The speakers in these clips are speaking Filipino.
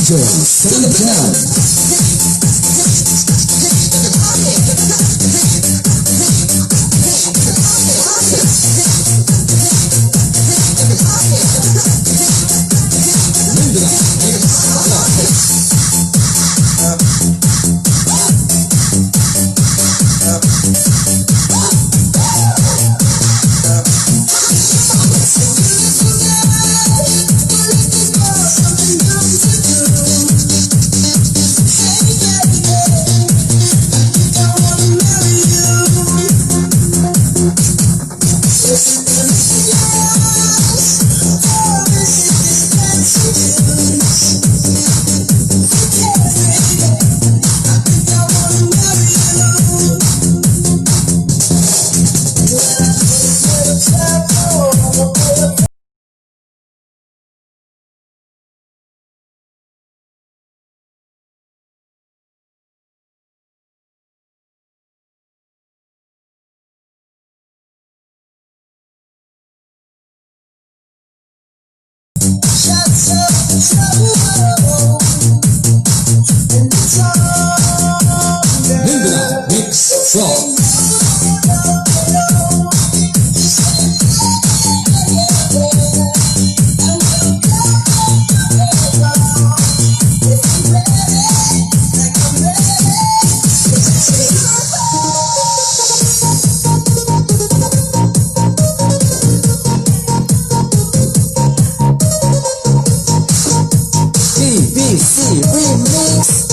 DJ Satan. Mindanao Mix Show. BBC Remix.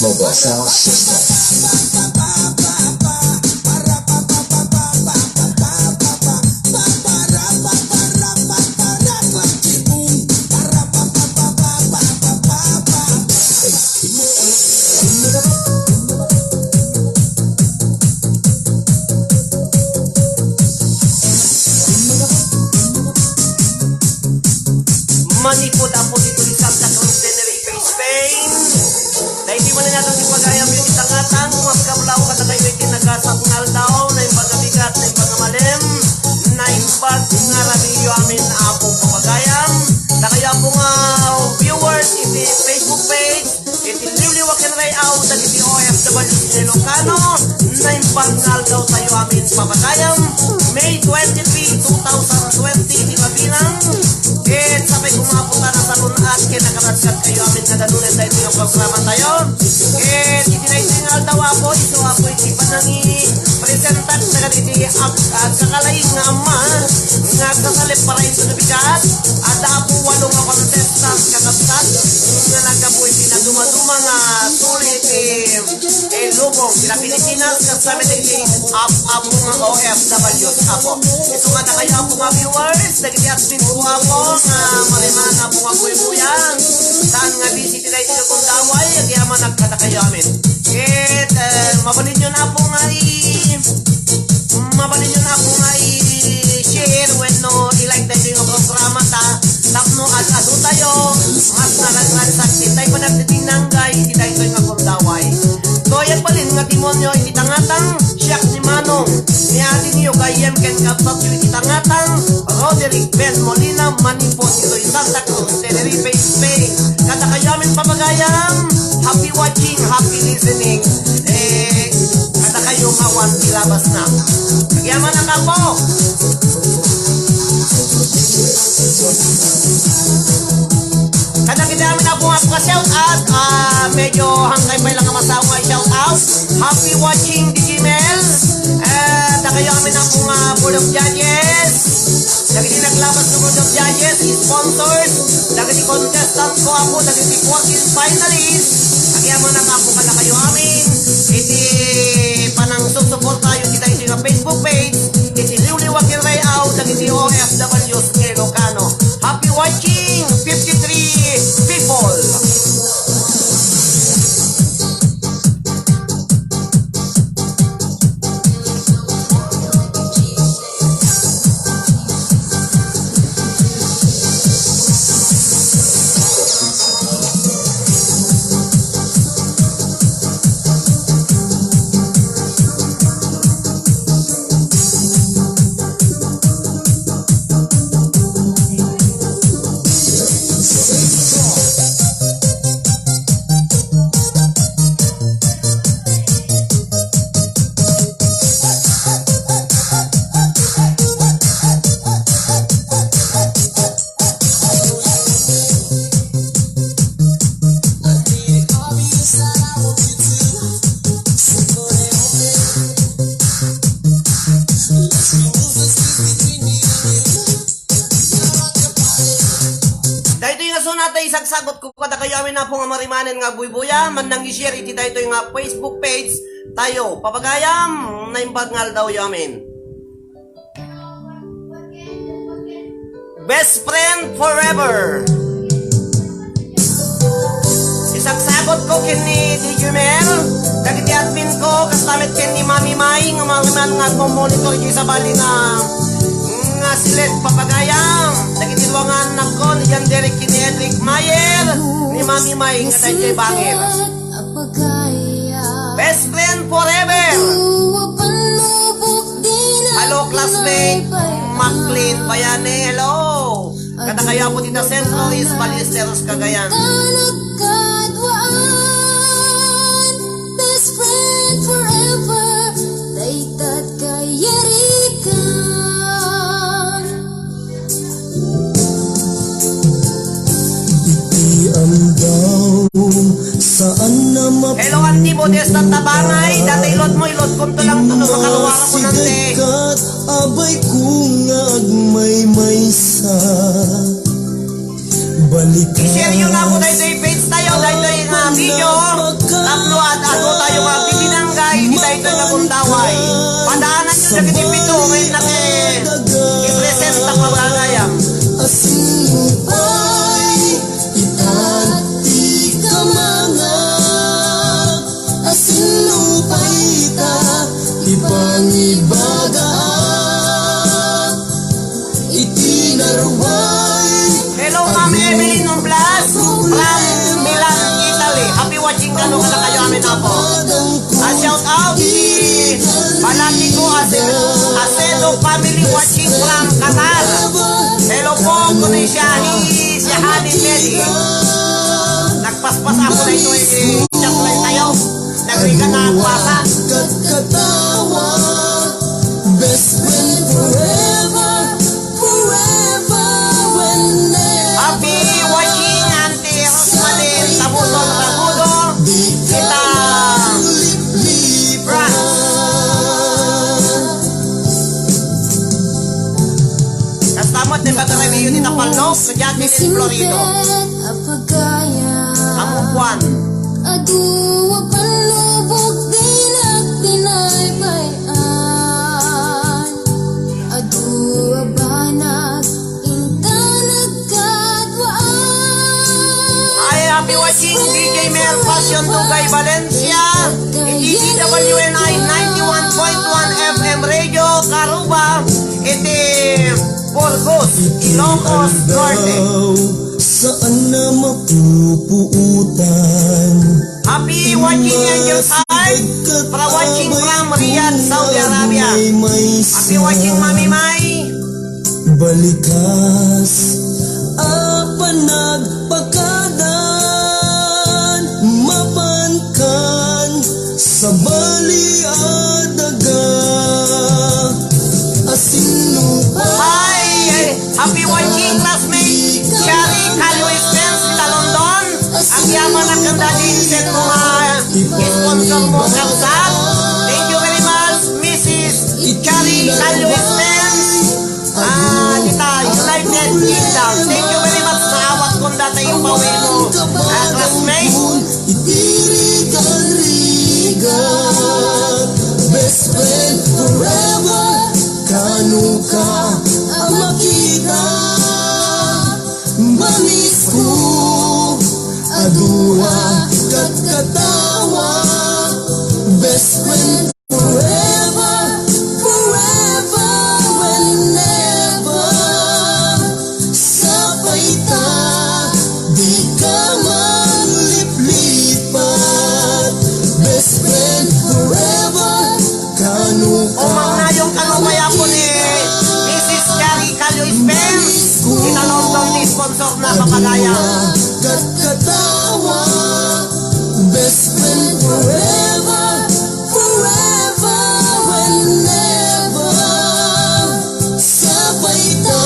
Mobile Sound System. Manipod apo dito di Santa Cruz de Tenerife, Spain. Na hindi man na natin ipagayam yung itangatang, mas kamulaw katagay may kinagasak ng aldaw, na yung pagabigat, na yung pagamali. Ilocano, na imbangal daw tayo amin papagayam. May 23, 2020, di ba bilang? And sabay kumapunta na sa lunat, kinakaratsat kayo amin na danunan tayo yung programa tayo. And itinay-tingal daw ako, iso ako itipan nang i-presentat na ganiti kakalaing nga ama, nga kasalip para ito na bigat. At ako walong ako ng testas kakapsat, nga nagkapoy pinagdumaduma nga sulit lubong. Sila Pilipinas, kasama na apo nga OFWs ako. Ito nga na kayo ako nga viewers, nagitiatin ko ako nga marimana po nga buhay-buyan. Saan nga busy tinay tinagong daway, yaman nagkata kayo amin. At mabalin nyo na po nga i-share when no i-like tayo yung programa tapno at ado tayo mas nalaglan sa tayo pa nagtitinang gay hindi tayo yung akondaway. So yan palin nga timonyo ititangatang siyak ni Manong ni atin niyo gayem ken kapsat yung ititangatang Roderick Ben Molina Manipot ito yung Santa Cruz Tenerife Spain. Kata kayo amin papagayam, happy watching, happy listening. Kata kayo kawan ilabas na nagyaman ang kapo. Kadang kita namin ako nga shout out medyo hangkay pa lang ang masawa shout out. Happy watching Digimel. Na kayo kami ng mga board of judges. Naging naglabas ng board of judges, sponsors. Naging contestant ko ako, naging quarter finalist. Kaya mo nang ako kada kayo amin. Iti panang susuporta yung kita ito yung Facebook page. Iti liwliwag yung layout, naging OFWs Ilocano. Happy watching 53 people. Isagsagot ko kada kayo amin na po nga marimanen nga buy-buya man nang i-share iti tayo yung nga Facebook page tayo papagayam na imbagngal daw yamin. Best friend forever. Isagsagot ko kini Digimel dagiti admin ko kastamit kini Mami Mai nga mariman nga monitor yung sa bali nga silet papagayam dagiti ruangan nako ni Jan Derek kini Edric Mayer ni Mami Mai nga tayo bangil. Best friend forever. Hello classmate Maclean Bayane, hello. Kata kaya po dito St. Louis Ballesteros Cagayan. Best friend forever. Daytat kayerikan. Hello Auntie Modesta Tabangay, dati ilot mo ilot kung to lang to makaluwara ko nante. Abay kung agmay sa balikan. I-share nyo na po tayo yung page tayo, dahil yung video. Tapno at ano tayo mga pipinanggay, hindi tayo ito yung kundaway. Padaanan nyo na kinipito, ngayon na i-present ang pagkagayam. Asinupay, itati ka mga asinupay ita, ipangibaga itinarway. Hello Ma'am Evelyn Numblas from Milan, Italy. Happy watching ka nung na kayo amin na po. Shout out si Palati ko Acedo family watching from Qatar. Hello po ko ni Shahi, si Hani Medi. Nagpaspas ako na ito chocolate tayo. diri ka nagpasa. Katawa, best friend forever, forever, whenever. Happy watching Auntie Rosmalin Tabutol Ragudo. Kita France. Kastamot din pag-review ni Tapalno sa Jacqueline Florido. Ang upuan. Aduwa panlubog dinak pinaypayan. Aduwa banag intanag katwaan. Ay, happy watching DJ Mel Passion Dugay Valencia. Iti DWNI 91.1 FM Radio Caruba. Iti Burgos, Ilocos Norte. Saan na mapupuutan? Happy watching Angel's Heart. Para watching from Riyadh, Saudi Arabia. Happy watching Mami Mai. Balikas apanagpakadan mapankan sa baliadaga asinupa. Hi! Happy watching classmate Shari Calway Spence sa London. Ang yaman ang ganda din sa mga sponsor mo kapsat. Thank you very much, Mrs. Shari Calway Spence. Dita, United Kingdom. Thank you very much sa awat kong data yung pawi mo. Classmate. Itirigan-rigan, best friend forever, kanuka ang makita. Mamis ko, aduwa, katawa, best friend forever, forever, whenever. Sabay ta, di ka man liplipat, best friend forever, kanuka. Umang na yung kalumaya po ni Mrs. Shari Calway Spence. Inalondong ni sponsor na papagaya. Katawa, best friend forever, forever, whenever. Sabay ta,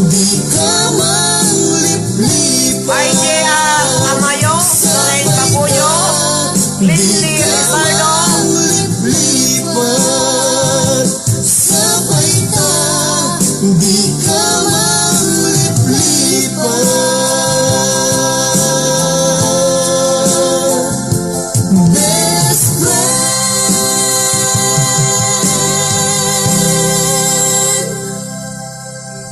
di ka man liplipat. Ay, JR Amayo, Lorraine Papuyo, Lindy Lizardo. Liplipat, sabay ta, di ka man liplipat. Best friend.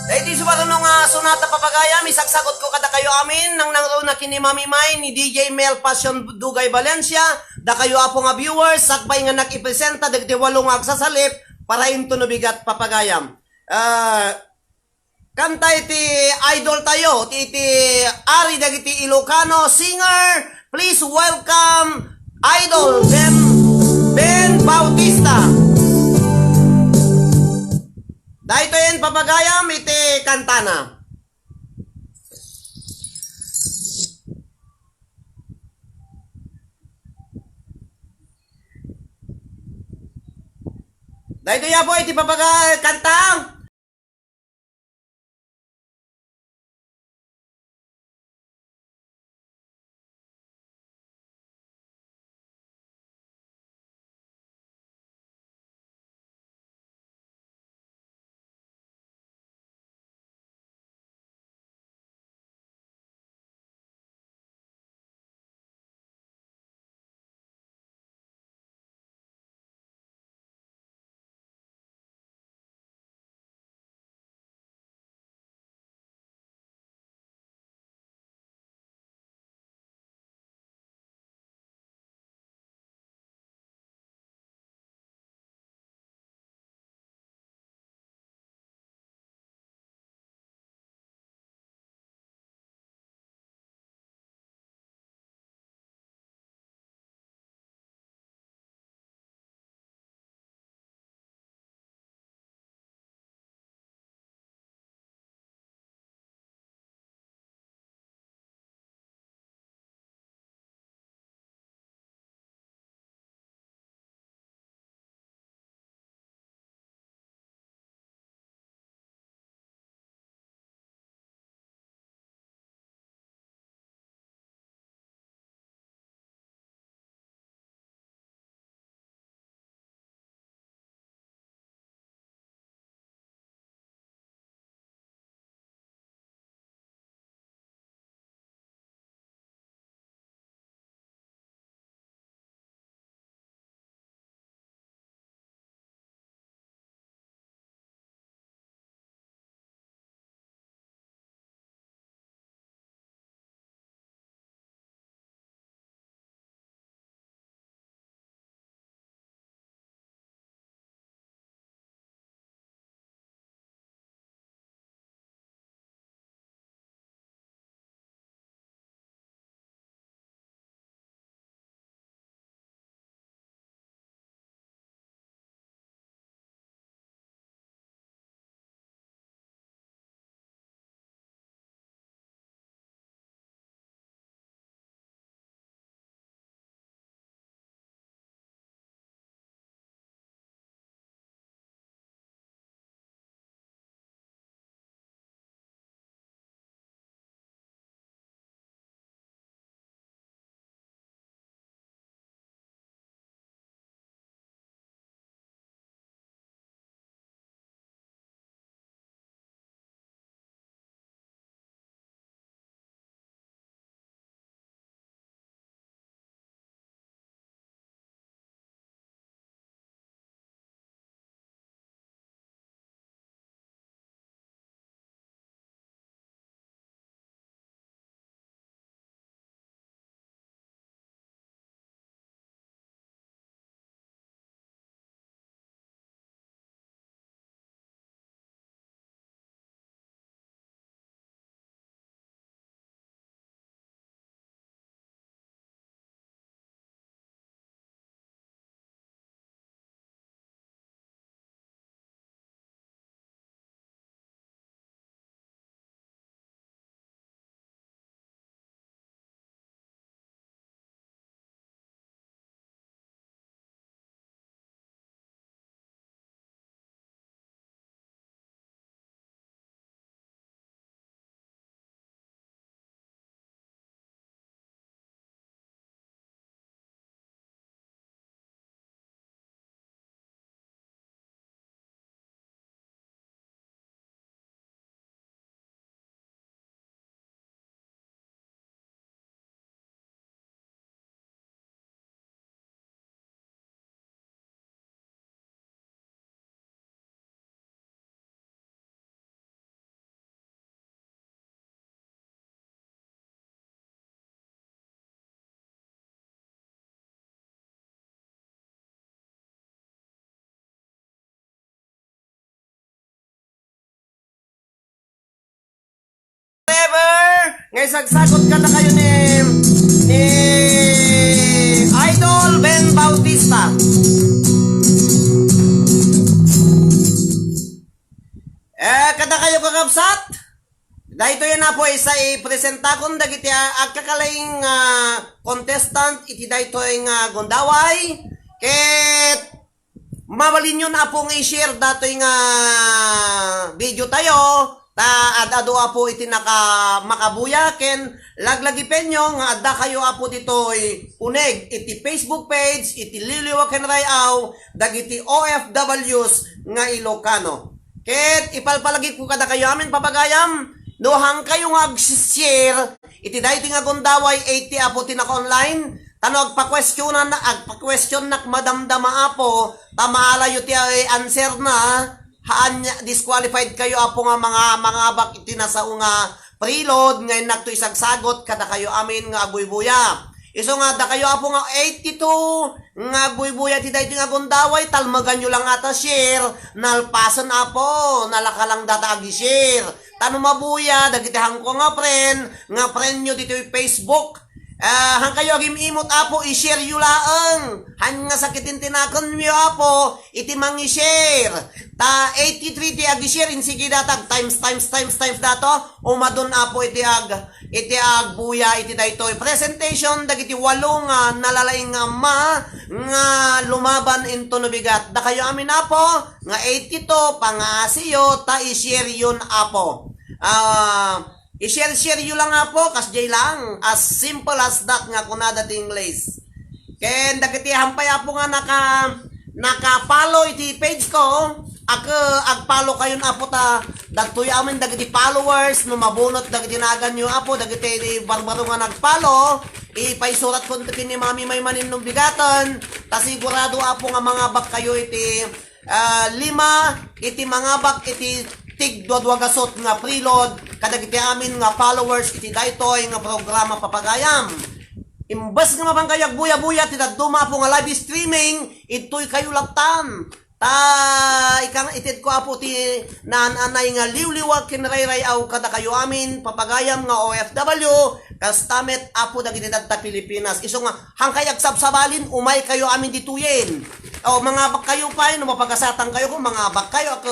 Dahil di sumarunong sunata papagaya, misagsagot ko kada kayo amin nang nanguna kini Mami Mai ni DJ Mel Passion Dugay Valencia. Da kayo apo nga viewers, sakbay nga nakipresenta, dagiti walong agsasalip para into nubigat papagayam. Kanta iti idol tayo, iti Ari dagiti Ilocano singer. Please welcome idol Ben Bautista. Dahito yan papagayam iti kantana. Dahito yan po iti papagayam kantang. Never! Ngayon sagsagot ka na kayo ni Idol Ben Bautista. Kada kayo kakabsat? Dahito yan na po isa i-presenta kong dagiti agkakalaing contestant iti dahito yung gondaway. Ket mabalin nyo na pong i-share dato yung video tayo. Ta adado po iti makabuya ken laglagipen nyo nga adda kayo apo dito uneg iti Facebook page iti Liliwa ken Rayaw dagiti OFWs nga Ilocano. Ket ipalpalagi ko kada kayo amin papagayam no hang kayo nga share iti dayto nga gondaway 80 apo tinaka online tanog agpa-question nak madamdama apo tamaalayo ti answer na haan disqualified kayo apo nga mga bak iti nasa nga preload ngayon nakto isagsagot kada kayo amin nga aguybuya. Iso nga da kayo apo nga 82 nga aguybuya ti dayto nga gondaway talmagan nyo lang ata share nalpasan apo nalakalang data agi-share. Tano mabuya dagiti hangko nga friend nyo dito yung Facebook. Hang kayo agim imot apo i-share yu laeng. Han nga sakitin tinakon mo apo iti mangi-share. Ta 83 ti agi-share insigi datag times dato umadon apo iti ag buya iti daytoy presentation dagiti 8 nga nalalaing nga lumaban into nabigat. Da kayo amin apo nga 82 pangasiyo ta i-share yun apo. I-share yun lang apo kasjay lang as simple as that nga kunada ti English. Ken dagiti hampay apo nga naka-follow iti page ko ag-follow kayo apo ta dagtoy amin dagiti followers no mabunot dagiti nagan nyo apo dagiti barbaro nga nag-follow ipaisurat ko ni Mami may manin nung bigatan ta sigurado apo nga mga bak kayo iti 5 iti mga bak iti tig dwadwagasot nga preload kadagiti amin nga followers iti daytoy nga programa papagayam. Imbes nga mapangkayag buya-buya ti daduma po nga live streaming ito'y kayo laptan. Ikang itit ko apo ti nananay nga liwliwag kinrairayaw kada kayo amin papagayam nga OFW kastamet apo dagiti dadta Pilipinas. Iso nga hangkayag sabsabalin umay kayo amin dituyen. O mga bak kayo pa no mapagasatan kayo kung mga bak kayo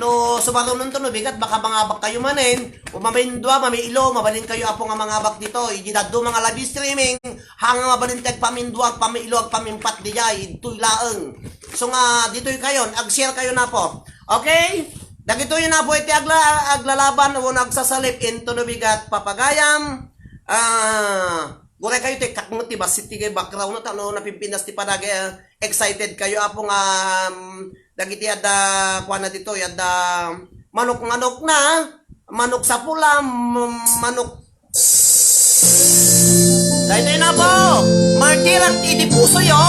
no sumarunon to no bigat baka mga bak kayo manen o mamindwa mamiilo mabalin kayo apo nga mga bak dito idaddo mga live streaming hang mabalin tag pamindwa pamiilo ag pamimpat dijay tuylaeng. So nga dito kayo ag-share kayo na po. Okay? Dagito yun na po iti aglalaban o nagsasalip into no bigat papagayam. Gure kayo ti kakngot ti basit ti background na no napimpinas ti padagay excited kayo apo nga dagiti ada kuana dito ada manok na manok sa pula manok dahil na po martirat iti puso yo.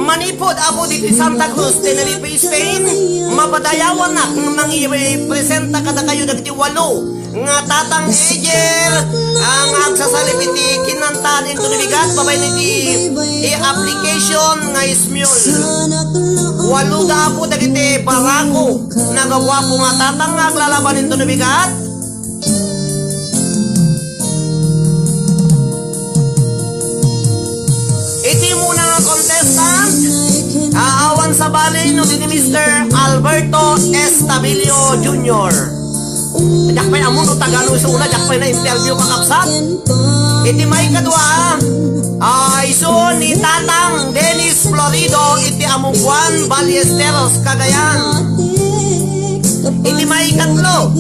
Manipod apo dito Santa Cruz, Tenerife, Spain. Mapadayawan na nang i-presenta kada kayo dagiti 8 nga tatang Ejer ang agsasalip iti kinantan into nabigat babay niti i-application nga ismule. 8 da apo dagiti barako nagawa po nga tatang nga aglalaban into nabigat. Iti muna nga contestant aawan sa balay no ni Mr. Alberto Estabilio Jr. Jakpay amo no Tagalog sa una jakpay na interview kakapsat. Iti may kadwa iso ni Tatang Dennis Florido iti amo Juan Ballesteros Cagayan. Iti may katlo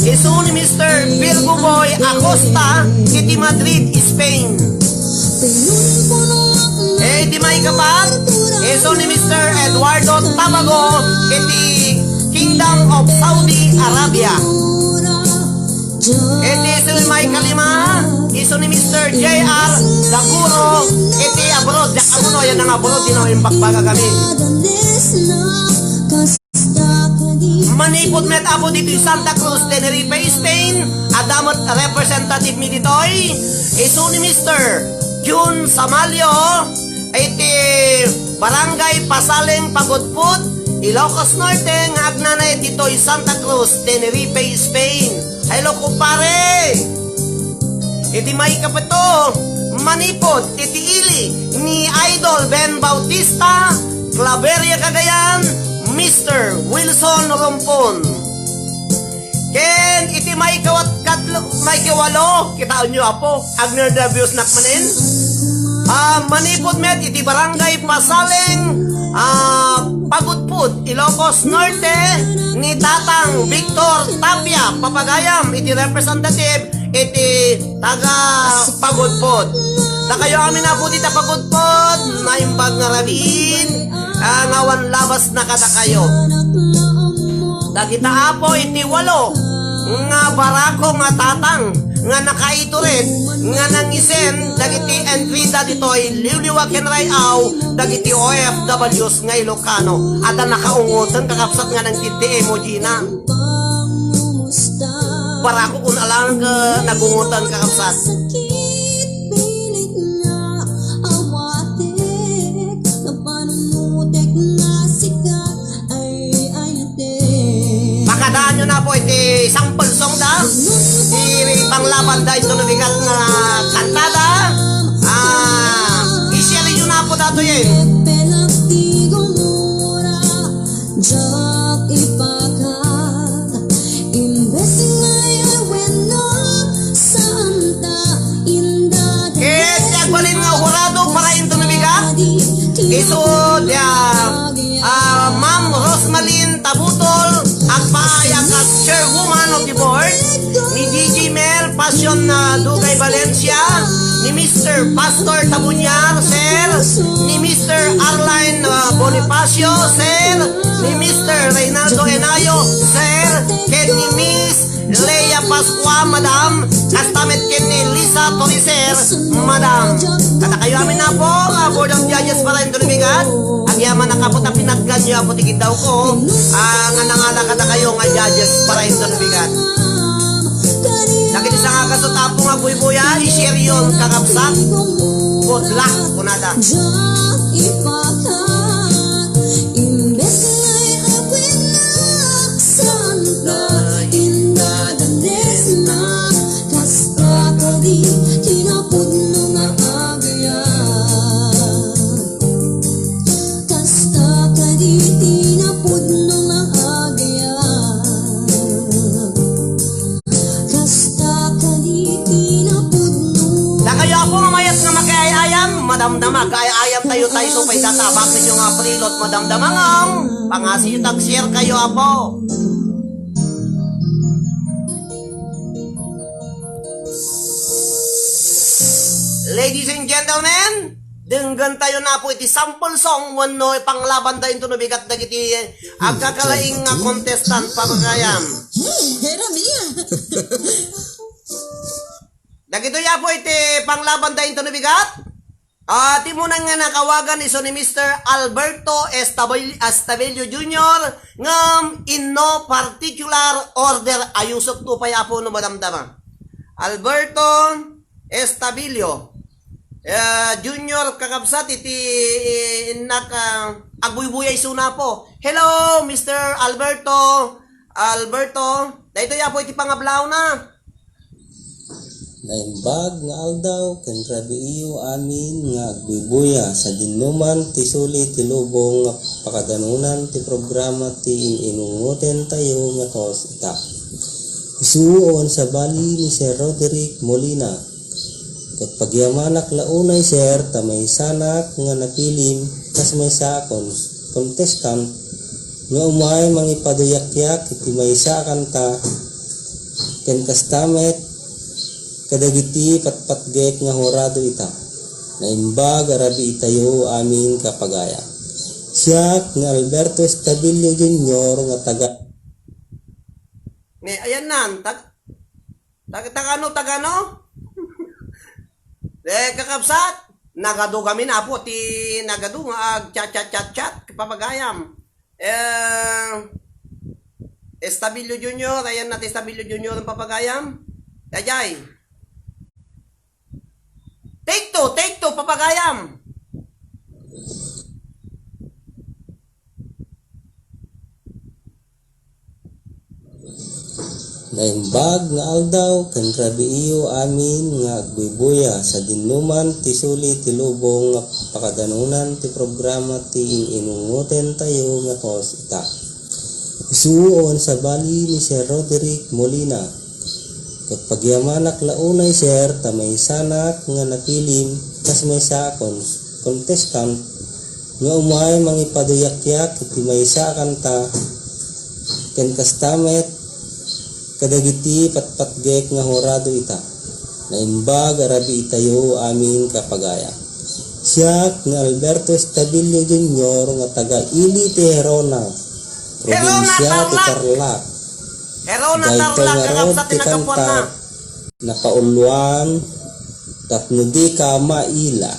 iso ni Mr. Virgo Boy Acosta iti Madrid, Spain. Iti may kapat iso ni Mr. Eduardo Tabago iti Kingdom of Saudi Arabia. Iti iso ni may kalima iso ni Mr. J.R. Daguro iti abroad jakamuno yan ang abroad dinawimpak kami. Manipod met apo dito Santa Cruz, Tenerife, Spain. Adamot representative mi ditoy iso ni Mr. June Samalyo, iti Barangay Pasaling Pagudpud, Ilocos Norte, nga agnanay dito'y Santa Cruz, Tenerife, Spain. Hello kumpare! Iti may kapato, manipod, iti ili, ni Idol Ben Bautista, Claveria Cagayan, Mr. Wilson Rompon. Ken, iti may kawalo, kitaon nyo apo, Agner Davios nakmanin. Manipod met, iti Barangay Pasaling, Pagudpud, Ilocos Norte, ni Tatang Victor Tapia, Papagayam, iti representative, iti taga Pagudpud. Na kayo amin na po dito Pagudpud, naimbag nga rabin, ngawan labas na kada kayo. Dagita apo iti walo, nga barako nga tatang, nga nakaito rin, nga nangisen, dagiti entrida dito'y liwliwag kenrayaw, dagiti OFWs nga Ilocano, at ang nakaungutan kakapsat nga ng tinti emoji na. Barako kung alang nagungutan kakapsat. Makadaan nyo na po iti sample song da, iti panglaban da ito nabigat nga kantada. I-share nyo na po dato yun. Balin nga hurado para ito nabigat. Iso dia Ma'am Rosmalin Tabutol, ang paayag at chairwoman of the board, ni DJ Mel Passion na Dugay Valencia, ni Mr. Pastor Tabunyar, sir, ni Mr. Arline Bonifacio, sir, ni Mr. Reynaldo Enayo, sir, ken ni Miss Leia Pascua, madam, kastamit ken ni Lisa Toriser, madam. Kata kayo amin na po, board of judges para yung tulibigat. Ang yaman na kapot na pinaggan nyo, putigid daw ko, nga nangala kata kayo nga judges para yung tulibigat. Nakit isa nga kasutapong nga buy-buya, i-share yun kakapsat. Good luck, kunada. Madamdama, kaya ayam tayo so pa'y tatabak ninyo nga prilot madamdamang pangasi yung tag-share kayo apo. Ladies and gentlemen, denggan tayo na po iti sample song wano panglaban tayo ito nabigat na iti agkakalaing nga contestant papagayam. Dagito ya po iti panglaban tayo ito nabigat. Ati mo nga nakawagan iso ni Mr. Alberto Estabillo Jr. ngam in no particular order ayusok to pay apo no madamdama. Alberto Estabillo Jr. kakabsat iti agbuybuya isuna po. Hello Mr. Alberto dahito ya po iti pangablaw na. Naimbag nga aldaw ken rabi iyo amin nga agbibuya sa dinuman ti suli ti lubong nga pakadanunan ti programa ti inungoten tayo nga tos ita. Isuon sa bali ni Sir Roderick Molina. Ket pagyamanak launay sir ta may sanak nga napilim kas may sakon contestant nga umay mangipaduyak-yak iti may sakan ta ken kastamet kadagiti patpatgek nga horado ita. Naimbag arabi itayo amin kapagaya. Siya nga Alberto Estabillo Jr. nga taga. Ayan nan, tagano. Kakabsat, nagado kami na po, nagado nga chat, papagayam. Estabillo Jr., ayan natin Estabillo Jr. ang papagayam. Ajay. Take two, papagayam. Naimbag nga aldaw ken grabe iyo amin nga agbubuya sa dinluman ti suli ti lubong nga pakadanunan ti programa ti inunguten tayo nga kos ita. Isuon sa bali ni Sir Roderick Molina. Ket pagyamanak launay sir ta may sanak nga napilim kas may sa contestant nga umay mangipaduyak-yak iti may sa kanta ken kastamet kadagiti patpatgek nga horado ita. Naimbag arabi itayo amin kapagaya. Siya nga Alberto Estabilio Jr. nga taga Ili ti Herona, probinsya ti Tarlac. Herona Daytoy Tarlac, nga kagam rod sa ti tinagapuan na. kanta napauluan tapno di ka maila.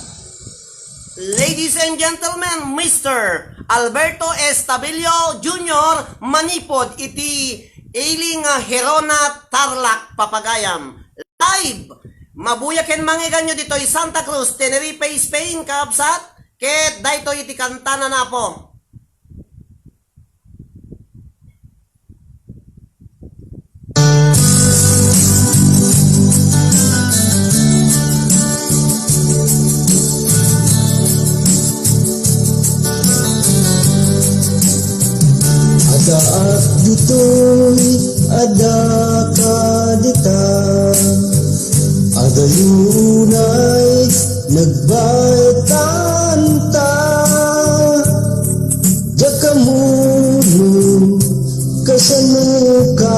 Ladies and gentlemen, Mr. Alberto Estabilio Jr. manipod iti iling Herona Tarlac papagayam. Live! Mabuyaken mangigan nyo dito'y Santa Cruz, Tenerife, Spain, kaabsat. Ket daytoy iti kantana na po. Ada at dito'y ada ka dita. Ada yunay nagbaitan ta. Diyak ka muno kasanuka.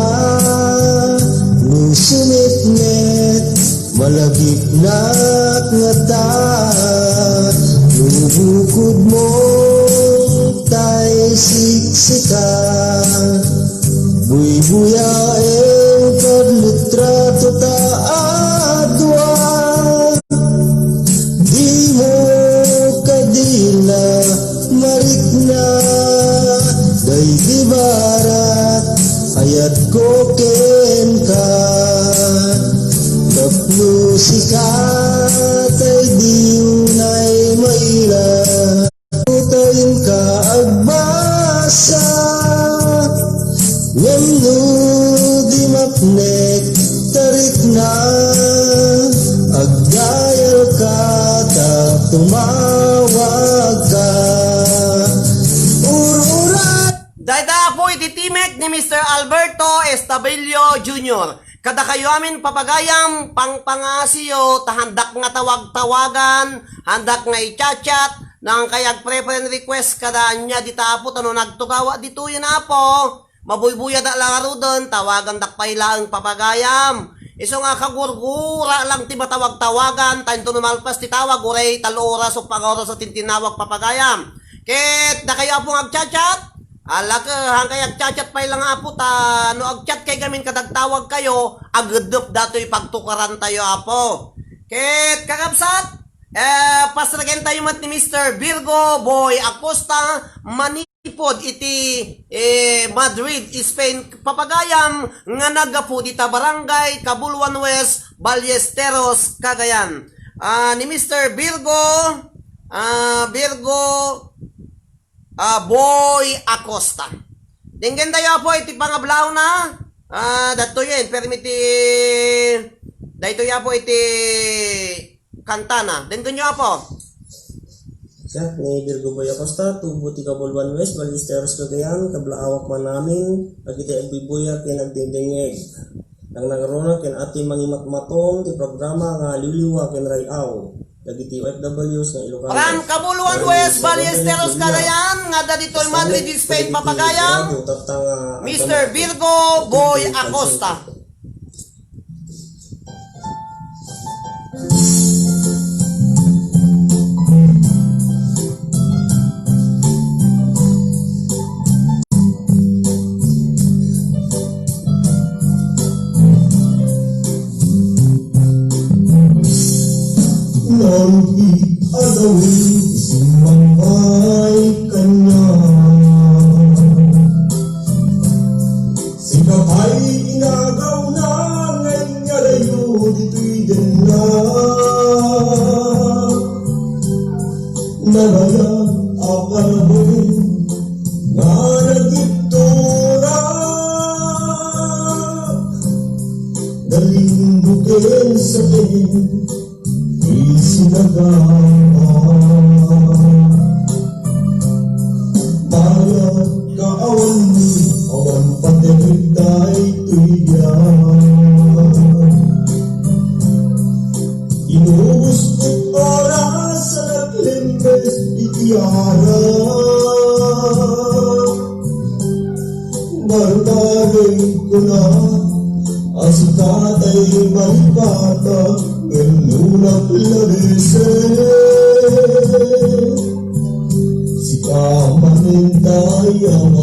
Nusunit-net malagip na nga ta. Nubukod mo tay siksika. Buy-buyaeng kadlitrato ta adwa. Di mo kadila marikna. Day di barat ayat ko ken ka. Tapno sikat ay di unay maila. Tayin ka agbasa. Ngano di mapnek tarik na. Agdayal ka tap tumawag ka. Ururan Dayda po iti timek ni Mr. Alberto Estabilio Jr. Kada kayo amin papagayam, pangpangasiyo, tahandak nga tawag-tawagan, handak nga i-chat-chat, nang kayag pre-friend request kada nya di tapo, tano nagtugawa dito yun apo. Mabuybuya da lang doon, tawagan dakpay lang papagayam. Iso nga kagurgura lang ti matawag-tawagan, tayo numalpas ti tawag, uray talo oras o pag-oras sa tintinawag papagayam. Ket, da kayo apo ag-chat-chat, ala ka, hangkay ag-chat-chat pa lang apo ta, no ag-chat kay gamin kadagtawag kayo, agudop dato'y pagtukaran tayo apo. Ket, kakapsat, pasragen tayo mat ni Mr. Virgo Boy Acosta, manipod iti Madrid, Spain, papagayam, nga nagapo dita barangay, Cabuluan West, Ballesteros, Cagayan. Ni Mr. Virgo Boy Acosta. Dinggen tayo po iti pangablaw na. Dato yun, permiti dahito ya po iti kantana. Dinggen nyo po. Siya, ni Virgo Boy Acosta, tubo ti Cabuluan West, Ballesteros, Cagayan, kablaawak man namin, agiti agbibuya ken agdingdingeg. Nang nagarona ken ati mangimatmaton ti programa nga liliwa ken rayaw. Dagiti OFWs nga Ilocano. From Cabuluan West, Ballesteros, Cagayan, nga da dito'y Madrid, Spain, papagayam, Mr. Virgo Boy Acosta. Nang ialawin isiman ay kanya. Sikap ay inagaw na ngayon niya layo dito'y dyan na. Darayan ang panahon na nagittura, nalimbugin sa akin, isinagama. Bayat kaawan ni awan patigid tayo tuyan. Inubos ko't oras sa naglimbes itiara. Barbarin ko na asikat ay malipata ngunulak labisen. Si kamanintay ang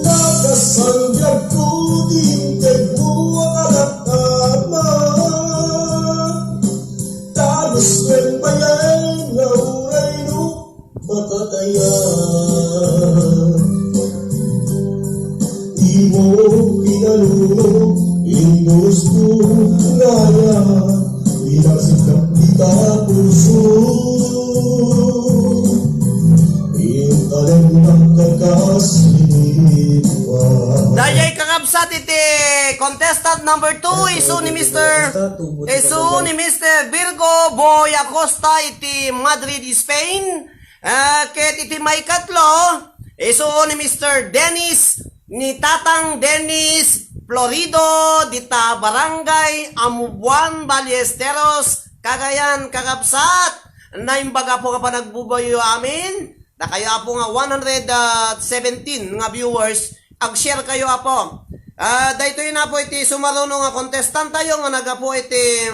nakasangyag ko dintig mo ang alakama. Tapos may payay na uray no patatayan. Di mo pinalunok, indos ko ngaya, inasikap kita puso. Iyong talang magkakasilip pa. Dayay kakabsat iti contestant number 2 isu ni Mr. Virgo Boy Acosta iti Madrid, Spain. Ket iti may katlo isu ni Mr. Dennis ni Tatang Dennis Florido dita Barangay Amubuan, Ballesteros, Cagayan, kakabsat. Naimbaga po ka pa nagbubayo amin. Na kayo po nga 117 nga viewers. Ag-share kayo apo. Dahito yun na po iti sumaruno nga contestant tayo nga naga po iti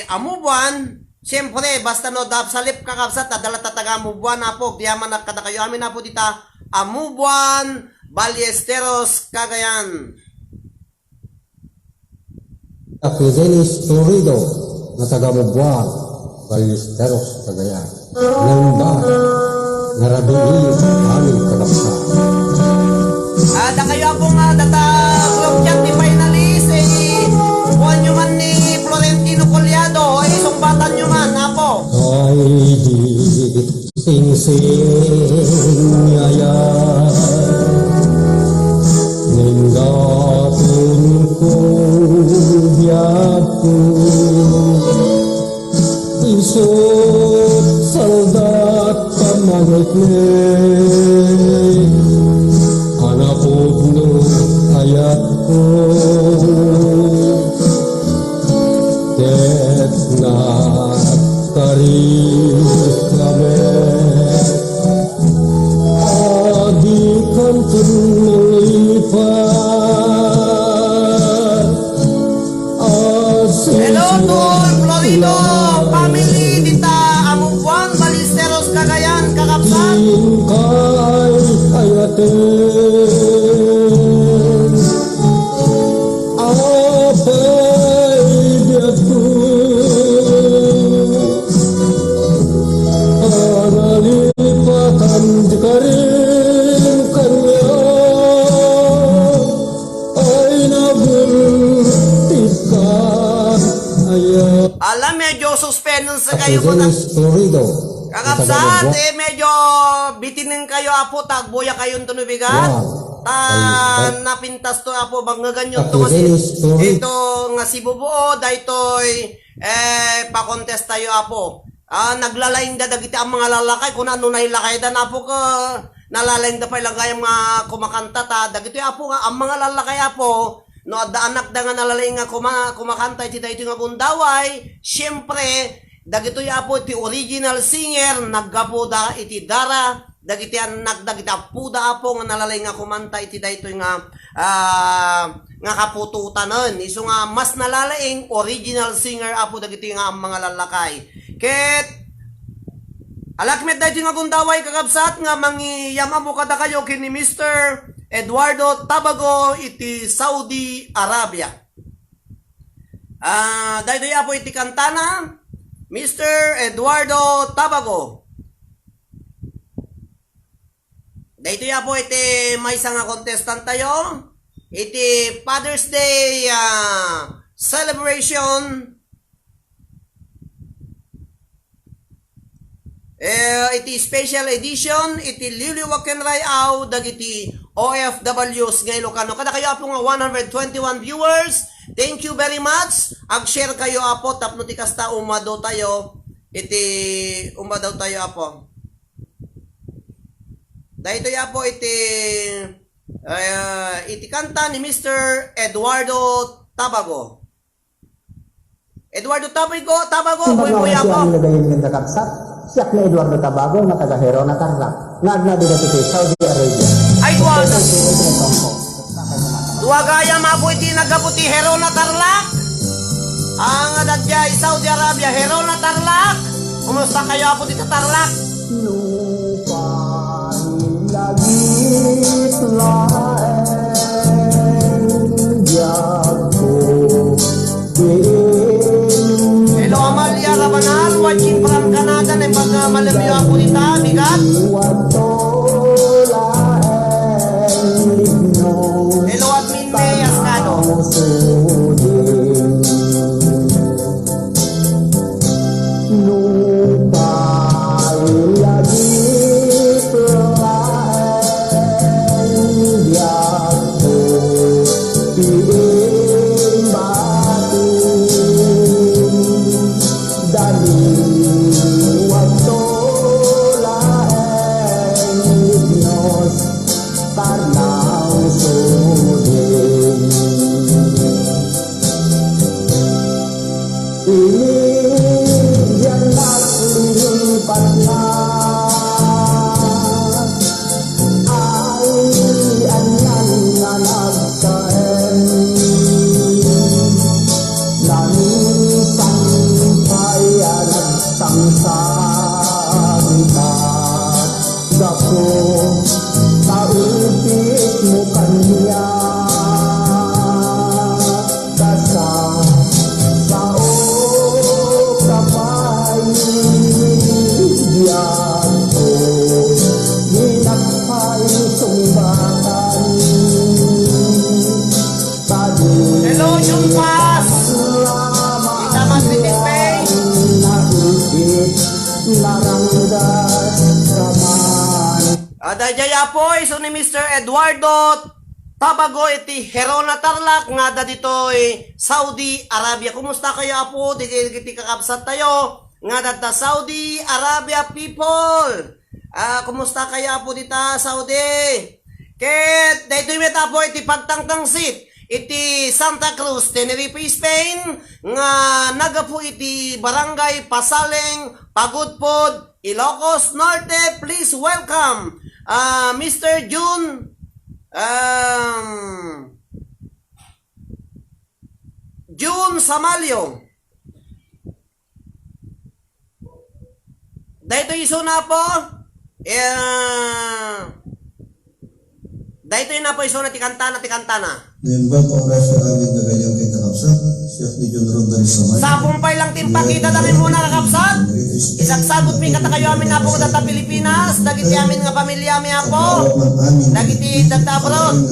Amubuan. Siyempre, basta no dap salip kakabsat, adala tataga Amubuan na po. Diyaman na kada kayo amin na po dita Amubuan, Ballesteros, Cagayan. Ako Dennis Florido, na taga Mubuan, Ballesteros, Cagayan. Namba, narabihin aming kakapsa. Da kayo po nga data group chat ni finalist buwan nyo man ni Florentino Collado ay sumbatan nyo man apo. Ay di sing-sing yaya, ninggapin ko biyaku, isot saldat pamangitne, anapod no ayat ko, ket na tarik kami, adi kantun melipat, Hello to Florido family dita Amubuan, Ballesteros, Cagayan, kakapsat. Ingkay ayatin, apay biyaku, panalipatan di karim kanya, ay nabuntikan ayat. Alam medyo suspension sa kayo Ako po na. Dennis Florido, Kakapsat, medyo bitinin kayo apo, tagboya kayong tunubigan. Wow. Napintas to apo, bang nga ganyan to Ako Dennis Florido. ito nga si Bubuo, daytoy, pakontest tayo apo. Naglalaing da dagiti ang mga lalakay, kung ano nahilakay da na apo ka, nalalaing da pa ilagay ang mga kumakanta ta, dagiti apo nga, ang mga lalakay apo, no, da anak da nga nalalaing nga kumakanta, iti daytoy nga gundaway, syempre, dagito apo iti original singer naggapo da iti dara dagiti anak dagiti apuda apo nga nalalay nga kumanta iti daytoy nga kapututanon isu nga mas nalalaing original singer apo dagiti nga ang mga lalakay ket alakmet daytoy nga gundaway kakabsat nga mangiyam amo kada kayo kini Mr. Eduardo Tabago iti Saudi Arabia. Daytoy apo iti kantana Mr. Eduardo Tabago. Dito ya po iti may isang contestant tayo. Iti Father's Day celebration. Iti special edition, iti liliwaken rayaw, dagiti OFWs ngay Ilocano. Kada kayo po nga 121 viewers, thank you very much. Ag-share kayo apo, tapno ti kasta umadaw tayo, umadaw tayo apo. Dahito ya po iti kanta ni Mr. Eduardo Tabago. Eduardo Tabago, buhay siya po. ang nagaling ng kakabsat. Siya ni Eduardo Tabago na taga-hero na Tarlac. Nagna dito sa Saudi Arabia. Ay, duwagaya mapo iti nagaputi hero na Tarlac. Ang adadya Saudi Arabia, hero na Tarlac. Kumusta kayo po dito Tarlac? Lupain langit laeng yapo Hello Amalia Rabanal, watching from Canada na pag malamiyo ako nita, bigat. Hello Admin May Ascano. Hello Jumpas. Kita Mas British Bay. Adajaya po iso ni Mr. Eduardo Tabago iti hero na Tarlac nga da dito Saudi Arabia. Kumusta kayo po? Di kakabsat tayo nga da Saudi Arabia people. Kumusta kayo po dito Saudi? Ket dito meta po iti pagtangtangsit iti Santa Cruz, Tenerife, Spain nga nagapu iti Barangay Pasaleng, Pagudpod, Ilocos Norte. Please welcome Mr. June Samalio. Dahito iso na po dahito na po iso na tikantana. Nimbang oras sa aming gagayang kay kakabsat, siya ni John Ronda ni Samay. Sapumpay lang timpakita na rin muna kakapsat. Isagsagot mi kata kayo amin na po data Pilipinas. Dagiti amin nga pamilya mi po. Dagiti data abroad.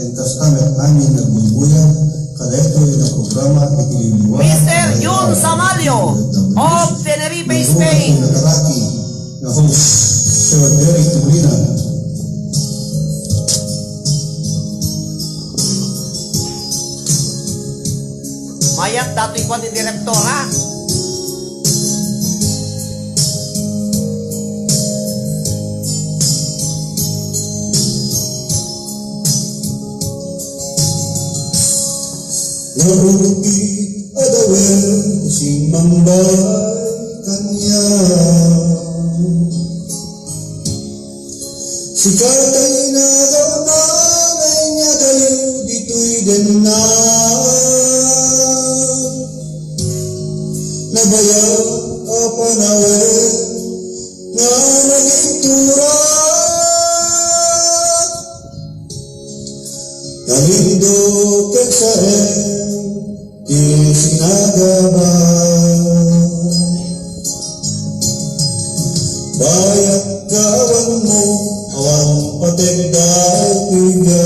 Kentas tamet amin nagbubuya, kada ito yung programa ikililiwa. Mr. Jun Samalio of Tenerife, Spain. Nakaraki na host, Sir Eric Tumulina. Mayat dato'y kwa ni direktora. Narugi adawel si mambay kanya. Si katay na daw na niya kayo dito'y ganna. Nabayaw apa nawe nga nagigtura. Kalindo kensahen di sinagaba. Bayak kawan mo awang pategday tiga.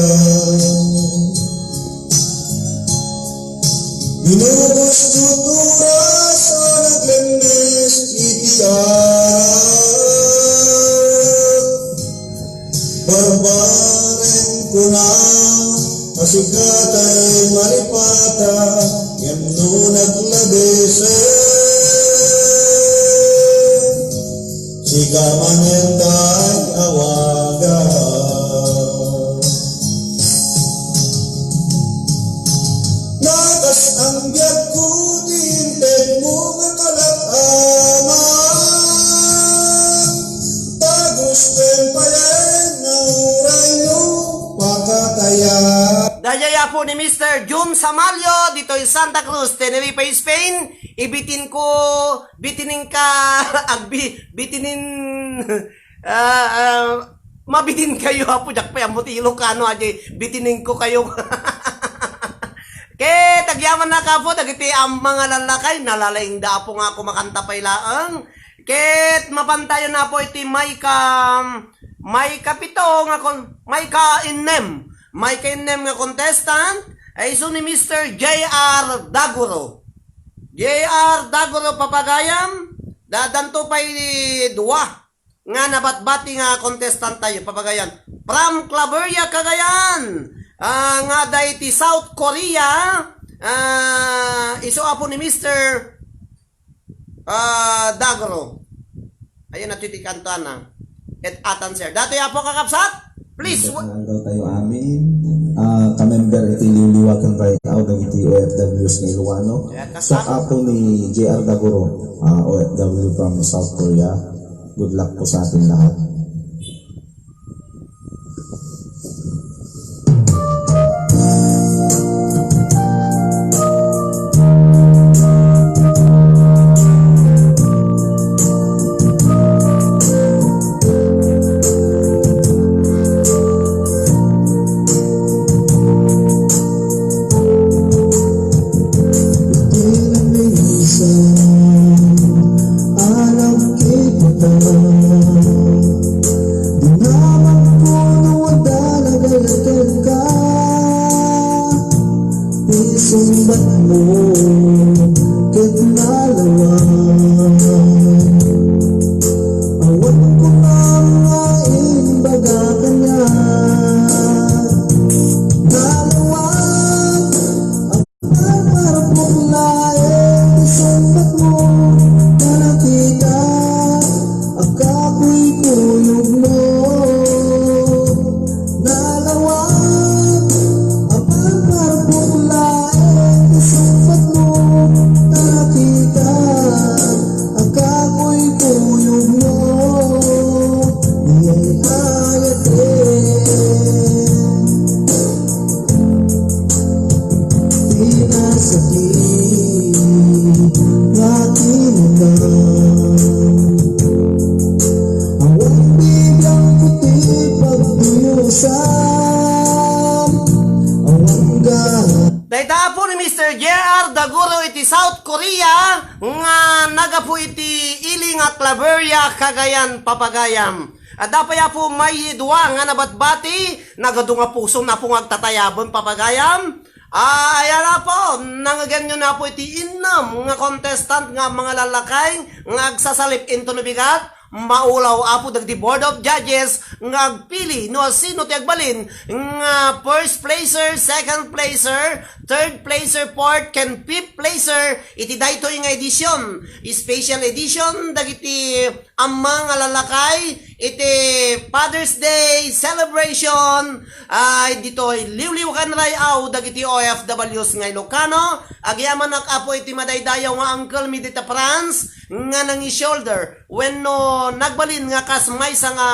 Barbarin ko na asigat ay malipata ngem no naglabisen siga manenday awaga nagas ang biyak ko dinted mo makalataman tagusten payen ng rayo pakataya. Dayaya po ni Mr. Jun Samalio dito in Santa Cruz, Tenerife, Spain. Ibitinin ka, mabitin kayo po, jak pa yung muti Ilocano, bitinin ko kayo. Ke, tagyaman na ka po, dagiti ang mga lalakay, nalalaing da po nga kumakanta pa ilaang. Ket, mapantayo na po iti may kapito nga may inem nga contestant ay iso ni Mr. J.R. Daguro. J.R. Daguro papagayam dadanto pa'y duwa nga nabatbati nga contestant tayo papagayan from Claveria, Cagayan. Nga day ti South Korea. Iso apo ni Mr. Daguro. Ayun na titikantuan na. At atan sir. Dato ya po kakapsat. Please. Daw tayo amin. Kamember iti liliwakan tayo tao dagiti OFWs nga Ilocano. Sa apo ni JR Daguro, OFW from South Korea. Good luck po sa atin lahat. Sumbat mo ket nalawan awat ko na nga imbaga kanya nalawan ang marapok laeng sumbat mo na nakita akapoy kuyog mo nalawan ang marapok laeng sumbat mo na nakita akapoy kuyog mo niyay ayatin pinasakit nga kinunang awang biglang puti pagduyusan awang gahan Dayta po ni Mr. J.R. Daguro iti South Korea nga naga po iti ili nga Claveria, Cagayan, papagayam. At dapaya po may duwa nga nabatbati nagadunga puso na po ngagtatayabon papagayam. Ayan na po, nangaganyo na po iti innam nga contestant nga mga lalakay nga agsasalip into nabigat. Maulaw apo dagdi Board of Judges nga agpili no sino ti agbalin nga first placer, second placer, third placer, fourth ken fifth placer iti daytoy nga edisyon, special edition dagiti amang nga lalakay iti Father's Day celebration ay ditoy liwliwakan rayaw dagiti OFWs nga Ilocano agyaman apo iti madaydayaw nga Uncle Midita France nga nang shoulder when no nagbalin nga kasmay sa nga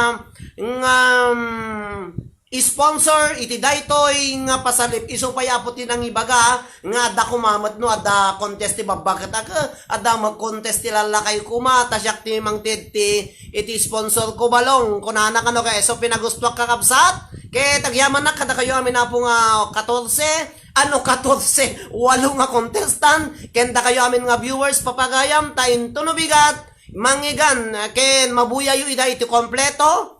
sponsor iti daytoy nga pasalip iso pa yapot tinang ibaga nga adda kumamat no adda contest ti babakat adda mag-contest ti lalakay kuma tasyak ti mang tidti iti sponsor ko balong kunana kano kay so pinagustuak kakabsat kay tagyaman na kada kayo amin na po nga 14 walo nga contestant kenda kayo amin nga viewers papagayam tayin tunubigat mangigan ken mabuyayo ida iti kompleto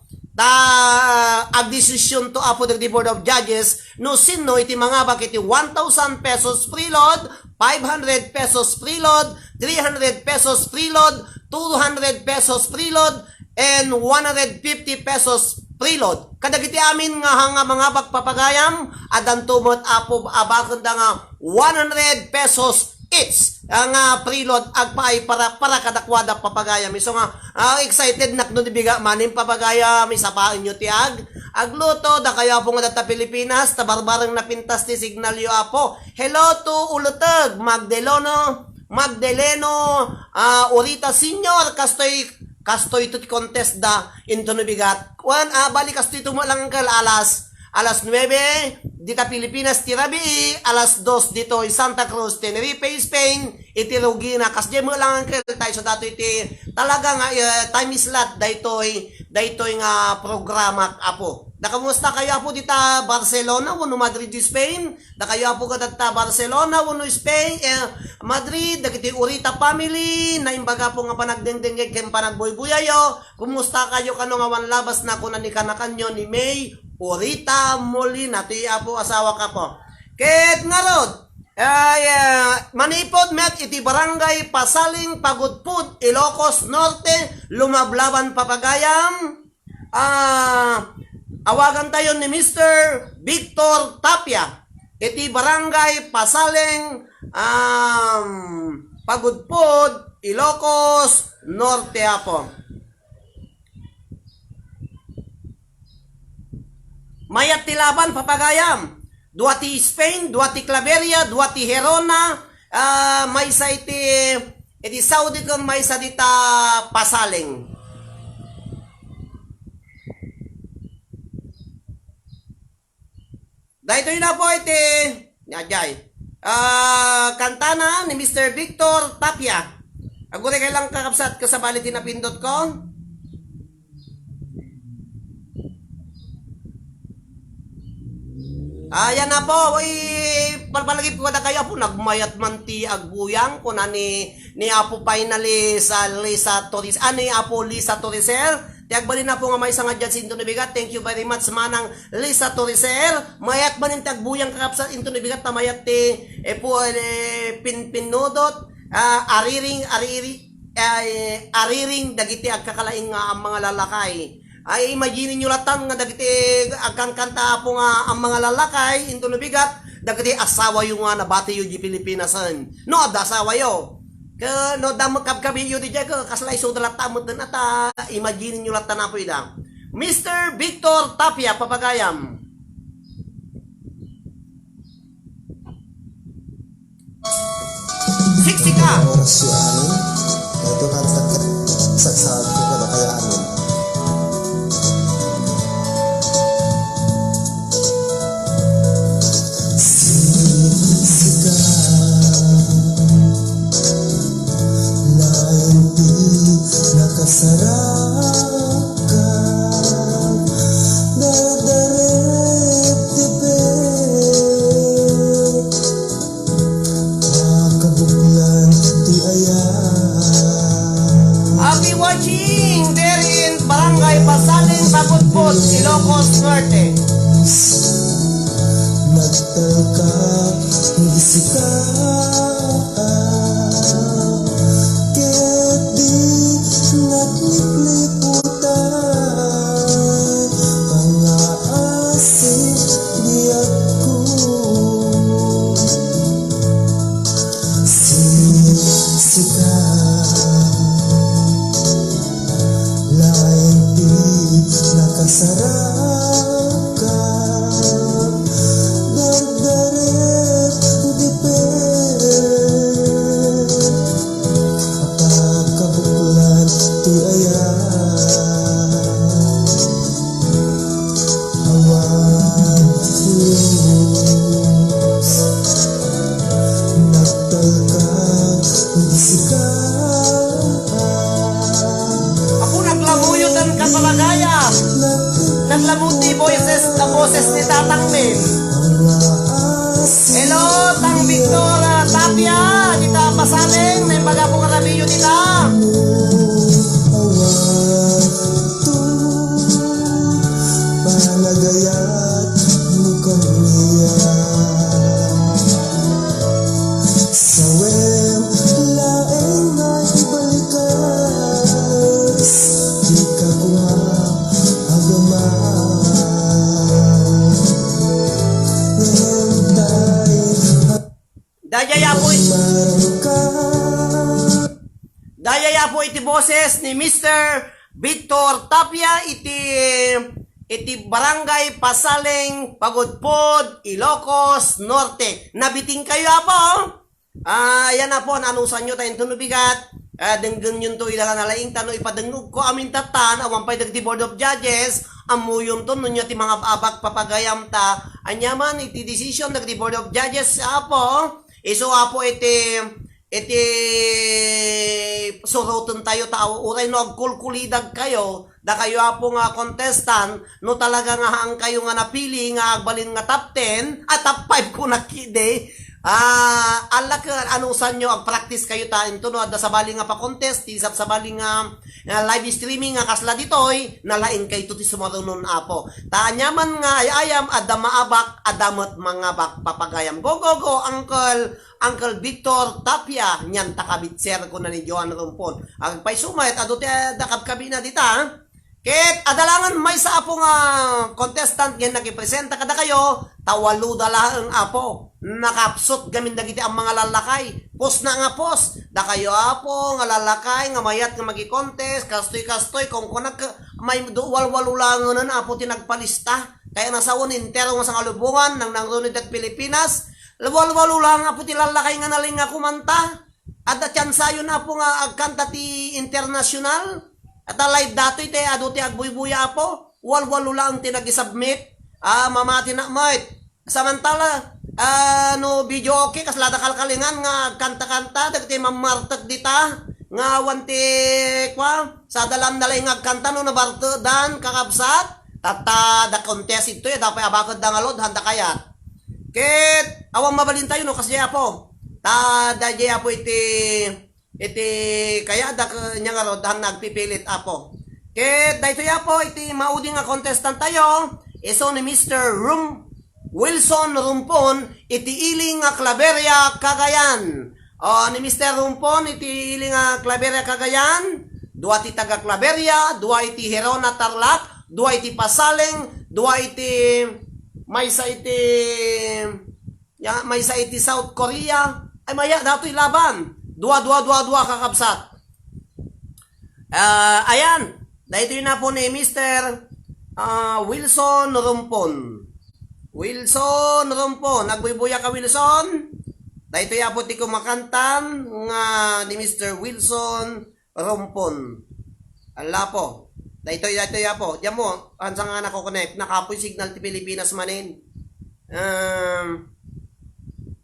agdesisyon to apo the Board of Judges no sino iti mga bakit 1,000 pesos preload 500 pesos preload 300 pesos preload 200 pesos preload and 150 pesos preload. Kadagiti amin nga hanga mga pagpapagayam, adan tumot apo abakon da nga 100 pesos each ang preload agpaay para kadakwada papagayam. So nga excited nakno dibiga manim papagayam isa pa inyo tiag agluto da kayo po nga data Pilipinas tabarbarang napintas ti signal yo apo. Hello to Ulutag Magdeleno Urita Senior kastoy to contest da into bigat. Balik kastoy to mo lang kal alas 9 dita Pilipinas tirabi alas 2 dito Santa Cruz Tenerife Spain itirugi na kasje mo lang kal tayo so dato iti talaga nga time slot daytoy nga programa apo. Nakamusta kayo apo dita Barcelona wano Madrid Spain? Da kayo apo kadata Barcelona wano Spain Madrid dagiti Urita family na imbaga po nga panagdengdengeg ken panagboyboyayo. Kumusta kayo kano nga wanlabas na kunan ni kanakanyo ni May Urita Molina ti apo asawa ka po. Ket ngarod manipod met iti barangay Pasaling Pagudpud Ilocos Norte Lumablaban Papagayam. Awagan tayo ni Mr. Victor Tapia iti barangay Pasaling Pagudpud Ilocos Norte apo. Mayat tilaban papagayam. Duati Spain, duati Claveria, duati Herona, may sa iti Saudi kon may sa dita Pasaling. Dahito yun na po iti kantana ni Mr. Victor Tapia. Agure kay lang kakapsat kasabali tinapindot ko. Ayan na po, palpalagi po kada kayo po, nagmayat man ti agbuyang ko na ni Apo finally sa Lisa Torres, ni Apo Lisa Torreser, ti agbalin na po nga may isang adyan si Intonibigat, thank you very much manang Lisa Torreser, mayat man yung ti agbuyang kakapsa Intonibigat na mayat ti, pinpinudot, ariring, dagiti agkakalaing nga ang mga lalakay. Ay imagine nyo latan nga dagiti agkan kanta po nga ang mga lalakay into nabigat dagiti asawa yung nga nabati yung di Pilipinasan no ada asawa yo ka no damag kabkabi yo di ka kaslay so dalat tamot din ata imagine nyo latan na po ida Mr. Victor Tapia papagayam. Siksika oras si amin ito kanta sagsag ko kada kaya amin Pagudpud, Ilocos Norte. Nagtalka, nagisika ket di naglipliputan pangaasing diyak ko sika lain di nakasarap ka dardaret dipe apagkabuklan ti ayan awan Diyos nagtalka nagisika Ako naglamuyot ang kapalagaya. Naglamuti na boses ni Tatang Mel. Hello, Tang Victor Tapia. Dita Pasaling. May baga po karabiyo dita. awan to panagayat mo kaniya sawem laeng na ibalikas di ka kuma agama Dayaya po iti boses ni Mr. Victor Tapia iti Barangay Pasaling, Pagudpod, Ilocos Norte. Nabiting kayo po. Yan na po, nanusan nyo tayong tunubigat. Denggan yun to ilang nalaing tano ipadengog ko amin tatan awang pay dagdi Board of Judges amuyom to nunyo ti mga abak papagayam ta anyaman iti decision dagdi Board of Judges apo iso apo iti suruton tayo tao uray no agkulkulidag kayo da kayo apo nga contestant no talaga nga hang kayo nga napili nga agbalin nga top 10 at top 5 ko nakide. Alak anusan nyo ang practice kayo ta into no da sabali nga pa contest isap sabali nga live streaming nga kasla ditoy nalain kay tuti sumarunon apo ta anyaman nga ayam adda maabak adamat mga bak papagayam go Uncle Victor Tapia nyan takabitser ko na ni Joan Rumpon ang pay sumayt adote dakab kabina dita ket adalangan may sa apo nga contestant nga nakipresenta kada kayo tawalo dala ang apo nakapsot gamin dagiti ang mga lalakay pos na nga pos da kayo apo nga lalakay nga mayat nga magi-contest kastoy kung kunak may walwalulangan na apo tinagpalista kaya nasawon intero nga sa kalubungan ng Unidad Pilipinas walwalulang apo ti lalakay nga naling nga kumanta at tsansayo na apo nga agkanta ti international at live dato ite ado ti agbuy-buya apo walwalulang ti nag-submit mamati na might samantala no video okay kaslada kalkalingan nga kanta-kanta dagiti mamartag dita nga wanti kwa sa dalam nalay nga kanta no nabarto dan kakabsat tata da contest ito dapay abakod da nga lod handa kaya ket awang mabalin tayo no kasi apo ta daje apo iti kaya da nya nga rod hang nagpipilit apo ket daytoy apo iti maudi nga contestant tayo iso ni Mr. Wilson Rumpon iti iling nga Claveria Cagayan. Ni Mr. Rumpon iti iling nga Claveria Cagayan, dua ti taga Claveria, dua iti Herona Tarlac, dua iti Pasaling, dua iti maysa iti South Korea. Ay maya datoy laban. Dua kakabsat. Ayan, dahito yun na po ni Mr. Wilson Rumpon. Nagbubuya ka Wilson. Dahito ya po ti kumakantan nga ni Mr. Wilson Rumpon. Ala po. Dahito ya po. Diyan mo, ansa nga nako-connect. Nakapoy signal ti Pilipinas manin.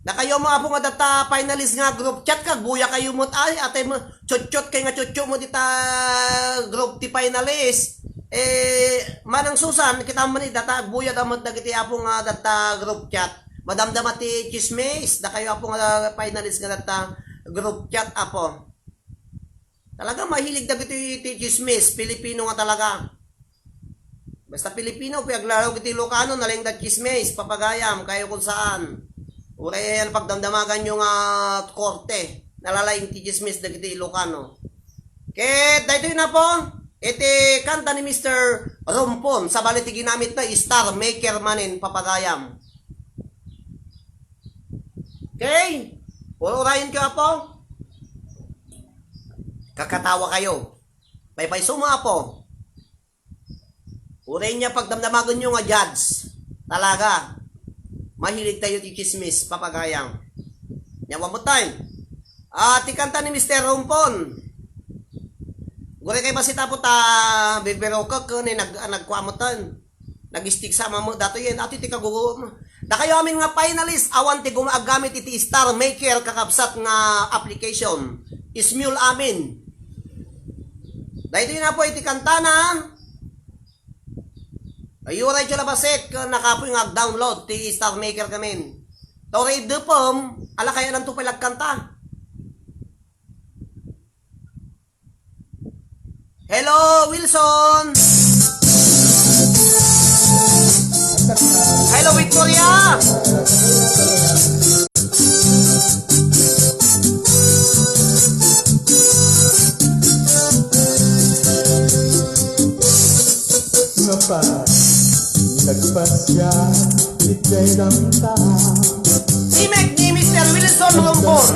Na kayo mo apo nga data finalist nga group chat kag buya kayo mo ay atay mo chot kay nga chot mo dita group ti finalist manang susan kita man data buya damot dagiti apo nga data group chat madamdam ti chismis da kayo apo nga finalist nga data group chat apo talaga mahilig dagiti ti chismis Pilipino nga talaga basta Pilipino piaglaro giti Ilocano naling da chismis papagayam kayo kung saan uray pagdamdamagan nyo nga korte nalalaing ti chismis dagiti Ilocano ket daytoy na po iti kanta ni Mr. Rumpon sa balit ginamit na Star Maker manin papagayam. Okay? Urayin ko po. Kakatawa kayo. Pay suma po. Urayin niya pagdamdamagan nyo nga judge. Talaga. Mahilig tayo ti chismis papagayam. Nyawa mo time. Ati kanta ni Mr. Rumpon. Gure kay masita po ta bibero ka ni nagkuamotan. Nag-stick sama mo dato yan ati ti kagugo. Da kayo amin nga finalist awan ti gumagamit iti Star Maker kakabsat nga application. Ismule amin. Dahito na po iti kantana. Ayuray siya labaset ka nakapoy nga download ti Star Maker kamin. Toray dupom ala kaya nang tupalag kanta. Hello, Wilson! Hello, Victoria! Nagpasya, ikay damta. Si Mac ni Mr. Wilson! Wilson Lumpon.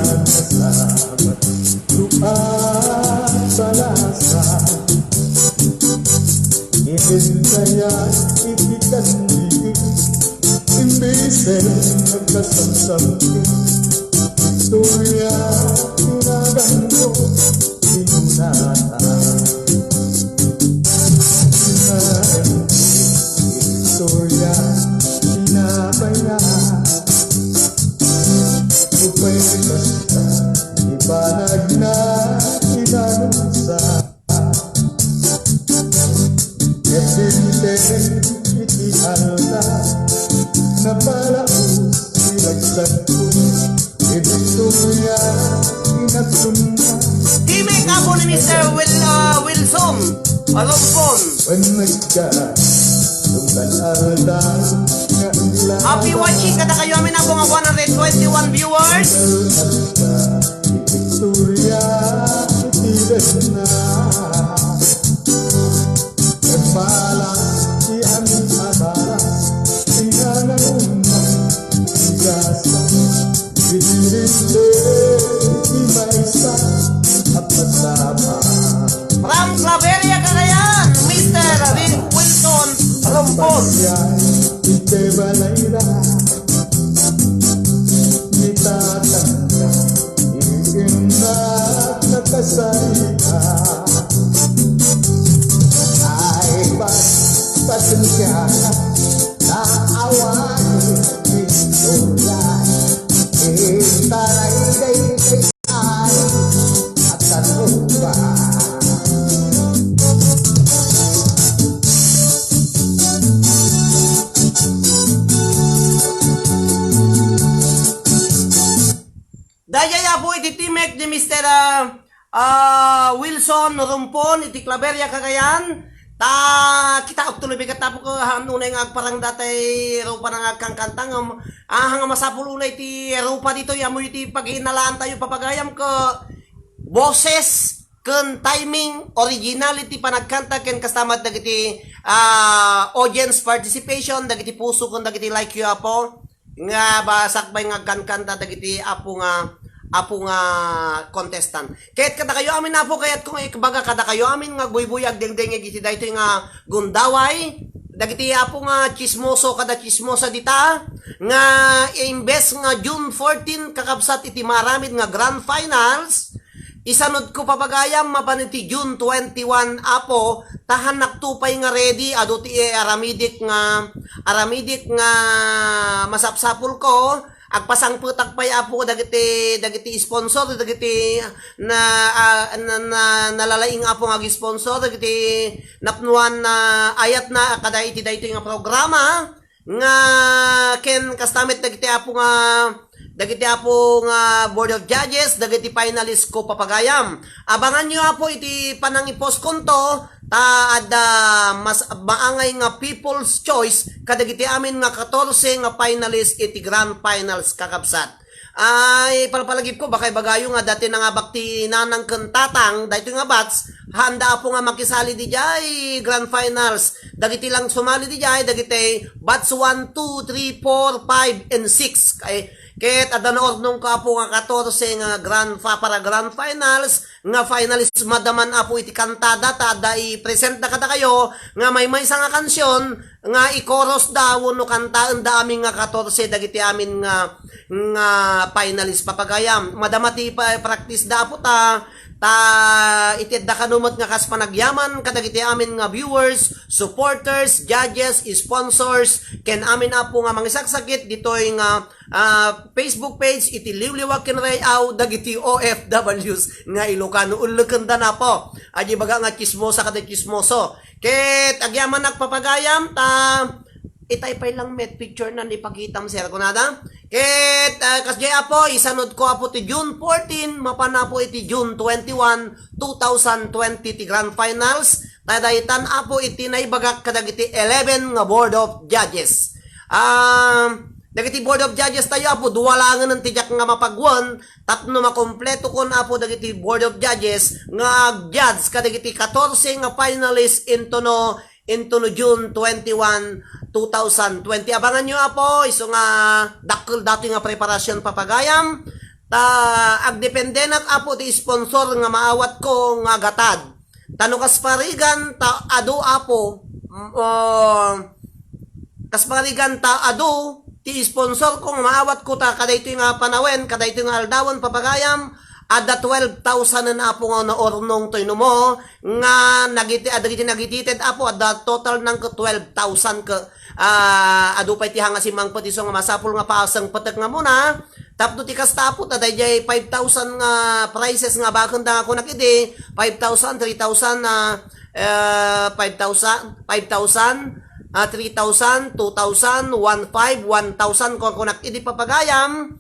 Teammate ako ni Mr. Wilson Lumpon. Happy watching kada kayo amin ako nga 121 viewers. From Claveria, Cagayan, Mr. Wilson Lumpon. Dayaya po iti teammate ni Mr. Wilson Lumpon iti Claveria, Cagayan. Kita og tuloy bigat tapo ko hanunay nga parang datay rupa nga kang kantang hanga masapulunay ti rupa dito yamo iti paghinalaan tayo papagayam ko boses ken timing originality panagkanta ken kastamat dagiti audience participation dagiti puso ken dagiti like you apo nga basakbay nga kankanta dagiti apo nga contestant. Kahit kada kayo amin na po, kaya't kung ikabaga kada kayo amin nga buybuyag dengdeng iti dayto nga gundaway, dagiti apo nga chismoso kada chismosa dita, nga imbes nga June 14 kakabsat iti maramid nga grand finals, isanod ko papagayam mapaniti June 21 apo, tahan naktupay nga ready, ado ti aramidik nga masapsapul ko, agpasang putak pay apo dagiti sponsor dagiti nalalaing apo nga sponsor dagiti napnuan na ayat na kada iti daytoy nga programa nga ken kastamit dagiti apo nga board of judges dagiti finalist ko papagayam. Abangan niyo apo iti panangipos konto mas maangay nga people's choice kadagiti amin nga 14 nga finalist iti grand finals kakabsat. Ay palpalagip ko baka bagayo nga dati na nga bakti nanang kentatang dayto nga bats handa po nga makisali di jay grand finals dagiti lang sumali di jay dagiti bats 1 2 3 4 5 and 6 kay ket adano nung ka po nga 14 nga para grand finals nga finalist madaman apo iti kantada tada i-present na kada kayo nga may nga kansyon nga i-chorus daw no kantaan da amin nga 14 dagiti amin nga finalist papagayam madamati pa practice da po ta itid da kanumot nga kas panagyaman kadagiti amin nga viewers, supporters, judges, sponsors ken amin apo nga mangisaksakit ditoy nga Facebook page iti Liwliwag ken Rayaw dagiti OFWs nga Ilocano ulukenda na po aji baga nga chismosa kada chismoso ket agyaman nagpapagayam itaypay lang met picture na ipakitam sir kunada ket kasjay apo isanod ko apo ti June 14 mapana po iti June 21 2020 ti grand finals tadaytan apo iti naibagak kadagiti 11 nga board of judges dagiti board of judges tayo apo duwalangan ng tijak nga mapagwan tapno makompleto kon apo dagiti board of judges nga judge kadagiti 14 nga finalists into no June 21 2020 abangan nyo apo iso nga dakkel dati nga preparasyon papagayam agdepende nak apo ti sponsor nga maawat ko nga gatad. Tano kasparigan ta adu apo kasparigan ta adu ti sponsor ko nga maawat ko ta kadaytoy nga panawen, kadaytoy nga aldawon papagayam. Ada 12,000 na apo nga naornong toy no mo nga nagitited apo ada total ng 12,000 ka adu pay ti hanga simang patiso nga masapul nga pasang patek nga muna tapno ti kastapo ta dayjay 5,000 nga prices nga bakon da ako nakidi 5,000 3,000 5,000 3,000 2,000 1,500 1,000 kung ako nakidi papagayam.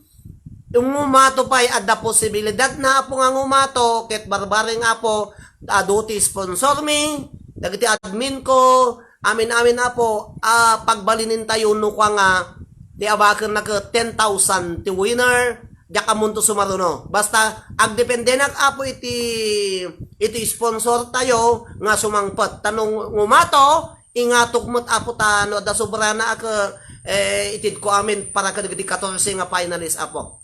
Yung ngumato pa'y ada posibilidad na po nga ngumato, ket barbaring apo, aduti sponsor me, dagiti admin ko, amin na po, pagbalinin tayo no kwa nga, di abakan na ka 10,000 ti winner, di ka munto sumaruno. Basta, agdepende na apo iti sponsor tayo, nga sumangpot. Tanong ngumato, ingatok mo't apo tano, da sobrana ka, itid ko amin para ka dagiti 14 nga finalist apo.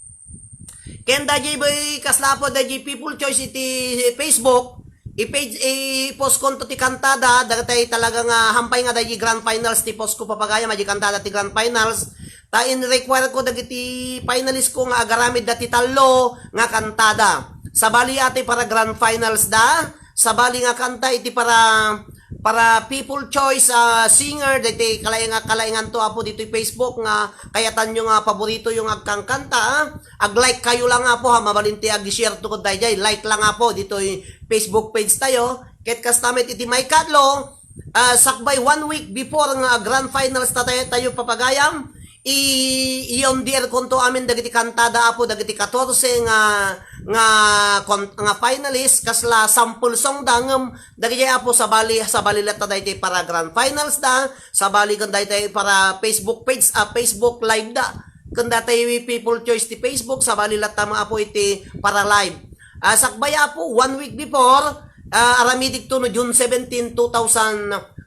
Ken dajay bay kaslapo dajay people choice iti Facebook i-page i-post ko to ti kantada dagatay talaga nga hampay nga dajay grand finals ti post ko papagaya maji kantada ti grand finals ta in require ko dagiti finalist ko nga agaramid dati talo nga kantada sabali ati para grand finals da sabali nga kanta iti para people choice singer dito kalaingan to apo dito Facebook nga kayatan nyo nga paborito yung agkang kanta ag-like kayo lang apo ha mabalinti ag-share to ko dayjay like lang apo dito yung Facebook page tayo ket kastamit iti may kadlo sakbay 1 week before nga grand finals tayo papagayam iyon dear konto amin dagiti kantada apo dagiti 14 nga finalist kasla sample song dangem dagiti apo sabali lata daytoy para grand finals da sabali kan daytoy para Facebook page Facebook live da kan daytoy people choice ti Facebook sabali lata mga apo iti para live sakbay apo 1 week before aramidik to no June 17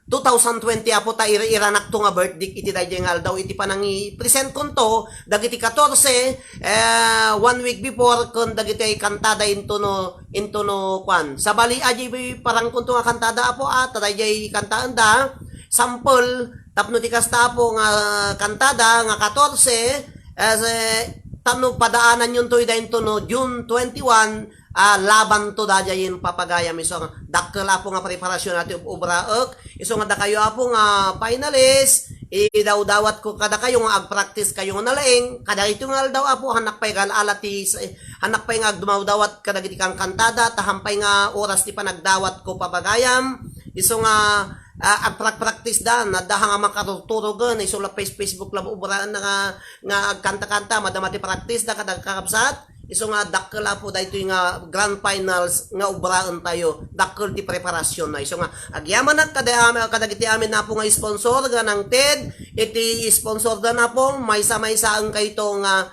2020 apo ta iranak to nga birthday iti dayjay nga aldaw iti panangi present kon to dagiti 14 1 week before kon dagiti kantada into no kwan sabali aji parang kon to nga kantada apo ta dayjay kantaan da sample tapno ti kasta apo nga kantada nga 14 tano padaanan yun to into no June 21 laban to dajayin papagayam iso nga dakkel apo nga preparasyon natin ubraek iso nga da kayo apo nga finalist idaw-dawat ko kada kayo nga ag-practice kayo nga nalaing kada ito nga daw apo hanak pay alati hanak pay nga dumaw-dawat kada giti kang kantada tahampay nga oras ti panagdawat ko papagayam iso nga ag-practice da nadaha nga makaruturogan iso la Facebook labo ubraan nga agkanta-kanta madamati practice da kada kakabsat iso nga dakkel po daytoy nga grand finals nga ubraan tayo dakkel ti preparasyon na iso nga agyaman na kadagiti amin na po nga sponsor nga ng TED iti sponsor da na po maysa ang kayto nga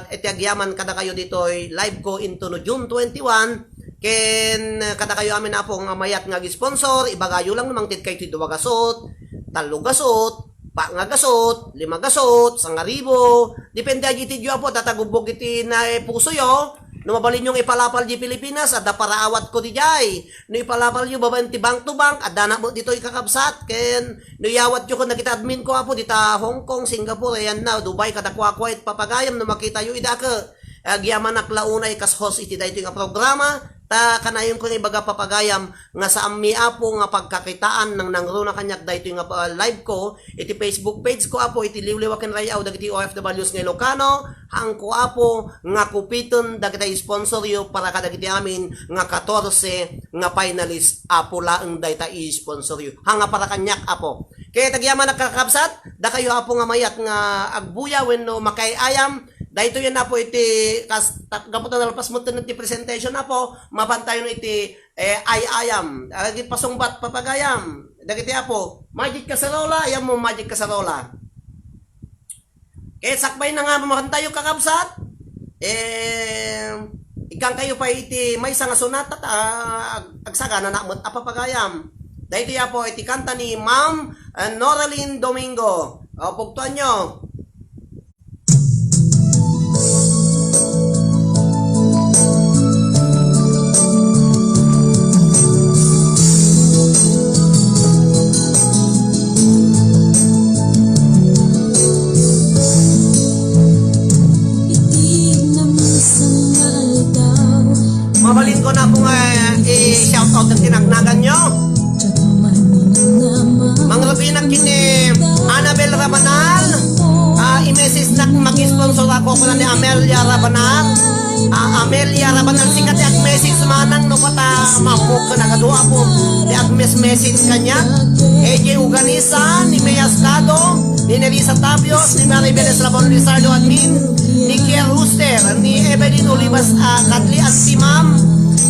iti agyaman kada kayo ditoy live ko into no June 21 ken kada kayo amin na po nga mayat nga sponsor ibagayo lang namang tit kayo ti 2 gasot 3 gasot pa nga gasot, 5 gasot, 1,000, depende agi ti Diyo po, tatagubog iti na puso yo, no mabalin yung ipalapal di Pilipinas, ada para awat ko di jay, no ipalapal yung babaen ti bank to bank, ada na mo dito ikakabsat, ken no yawat yung kung nakita admin ko apo, dita Hong Kong, Singapore, ayan na, Dubai, kadakwa-kwait, papagayam, no makita yung idaka, agyaman naklaunay kas host iti dayto nga programa, ta kanayon ko ni baga papagayam nga sa ammi apo nga pagkakitaan ng nangruna kanyak dayto nga live ko iti Facebook page ko apo iti liwliwaken rayaw dagiti OFWs nga Ilocano hang ko apo nga kupiton dagiti sponsor yo para kadagiti amin nga 14 nga finalist apo laeng dayta i-sponsor yo hanga para kanyak apo kaya tagyaman nakakabsat da kayo apo nga mayat nga agbuya wenno makayayam dahito yan na po iti gaputan na lapas mo ti presentation na po mabantayo na iti ayam agi pasungbat papagayam dagiti apo magic kasarola ayam mo magic kasarola sakbay na nga mabantayo kakabsat ikang kayo pa iti may nga sunata agsaga na namot apapagayam dahito yan po iti kanta ni Ma'am Noraline Domingo pugtuan nyo na kini Annabel Rabanal. I-message na mag-sponsor ako ko na ni Amelia Rabanal. Amelia Rabanal sikat at message manang no pata mapok na kadua po. Di at message kanya. AJ Uganisa, ni Mayas Cado, ni Nerissa Tabios, ni Maribel Eslabon Lizardo Admin, ni Kier Rooster, ni Evelyn Olivas Katli Antimam,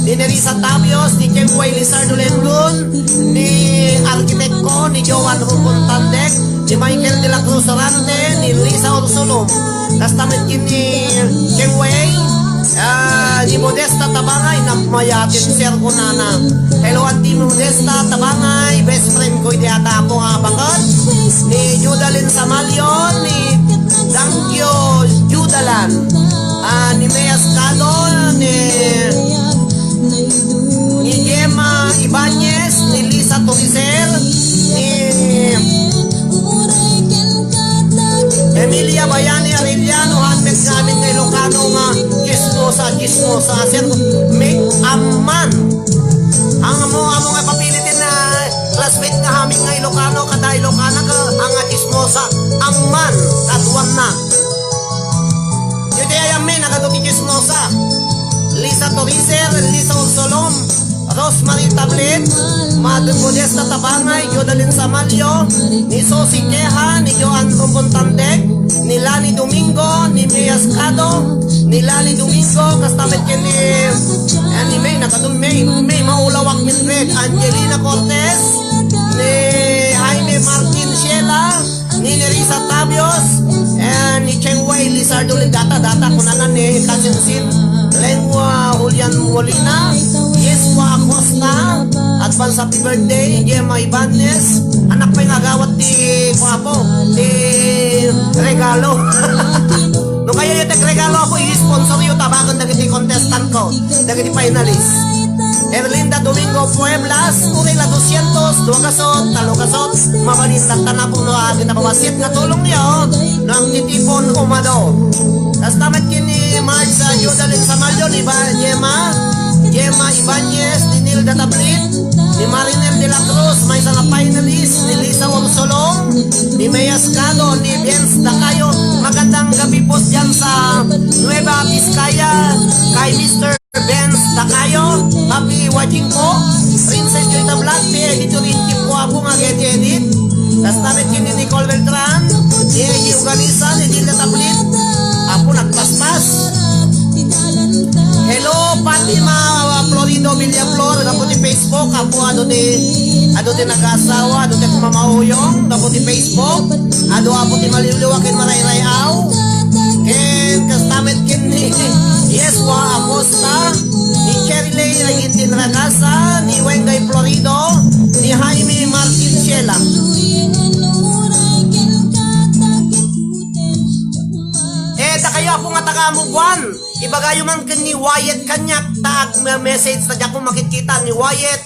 ni Nerissa Tabios, ni Kemway Lizardo Lendon, ni Arkitekto, ni Joan Rupuntandek, ni Michael de la Cruz Orante, ni Luisa Orsolom. Kastamit ni Kemway, ni Modesta Tabangay, na mayatin sir ko na. Hello, Auntie Modesta Tabangay, best friend ko, hindi ata ako nga bangkat. Ni Judalyn Samalion, ni Dangyo Judalan, ni Mayas Cado, ni Gemma Ibanez, ni Lisa Torizel, ni Emilia Bayani Arellano, handmade namin ng Ilocano nga chismosa, sir, make aman. Ang amo nga papilitin na classmate nga haming nga Ilocano, kada Ilocana ka, ang chismosa, aman, katuan na. Yun ay amin, nagaduki chismosa. Lisa Torizel, Lisa Ursolom, Rosemary Tablet, Madre Modesta Tabangay, Jodalyn Samalyo, ni Sosi Keha, ni Joan Rupuntandek, ni Lani Domingo, ni Mayas Cado, ni Lani Domingo, kastamit ni May, nakadun May Maulawak Minred, Angelina Cortez, ni Jaime Martin Sheila, ni Nerissa Tabios, ni Chengway Lizardo Ligata, data kunanan ni Kasinsin, Lengua Julian Molina, Yeswa Acosta, advance happy birthday, Gemma Ibanez, anak pa yung agawat di Papo, di regalo. No kaya yung regalo ako, i-sponsor yung tabakan dagiti contestant ko, dagiti finalist. Erlinda Domingo Pueblas, Urela 200, Duagasot, Talogasot, mabalintan tanapong no agad na pawasit nga tulong niyo, no ang titipon umado. Tas tamat kini Marza Jodalyn Samalyo, ni Gemma Ibanez, ni Nilda Tablit, ni Marinel de la Cruz, may isang finalist, ni Lisa Orsolong, ni Mayas Cado, ni Benz Dakayo. Magandang gabi po dyan sa Nueva Vizcaya, kay Mr. Benz Dakayo. Happy watching po. Princess Joyta Vlog, editor in chief po ako nga edit. Tas tamat kini Nicole Beltran, ni Eji Uganisa, ni Nilda Tablit. Ako nagpaspas. Hello Fatima Florido Villaflor, kapo ti Facebook, kapo ado ti nag-asawa, ado ti kumamauyong, kapo ti Facebook, ado apo ti maliliwakin marayrayaw, ken kastamit kin ni Yeswa Acosta, ni Cherry Lay Regintin Ragasa, ni Wengay Florido, ni Jaime Martin Sheila. Kayo ako nga taga-Mugwan. Ibagayo man ni Wyatt kanyak tag message na dyan kung makikita ni Wyatt.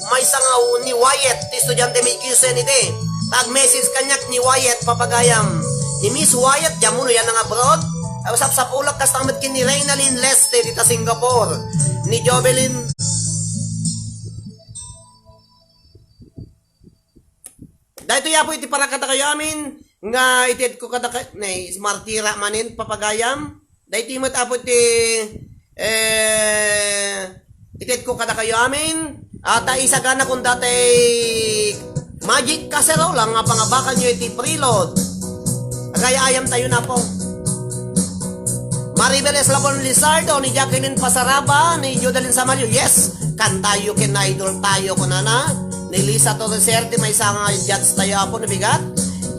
May isang ni Wyatt, estudyante may QSN ite. Tag message kanyak ni Wyatt papagayam. Ni Miss Wyatt, dyan mo yan ang abroad. Usap sa pulak kastamit kin ni Reynalyn Leste dita Singapore. Ni Jovelyn. Dahito ya po iti para kata kayo amin. Nga ited ko kada nay martira manin papagayam dahiti met apo ti ited ko kada kayo amin ata isagana kun datay magic casserole nga pangabakan nyo iti preload agaya ayam tayo na po. Maribel Eslabon Lizardo, ni Jacqueline Pasaraba, ni Jodalyn Samalyo, yes, kantayo ken idol tayo kunana, ni Lisa Torreserte, may isang judge tayo apo nabigat.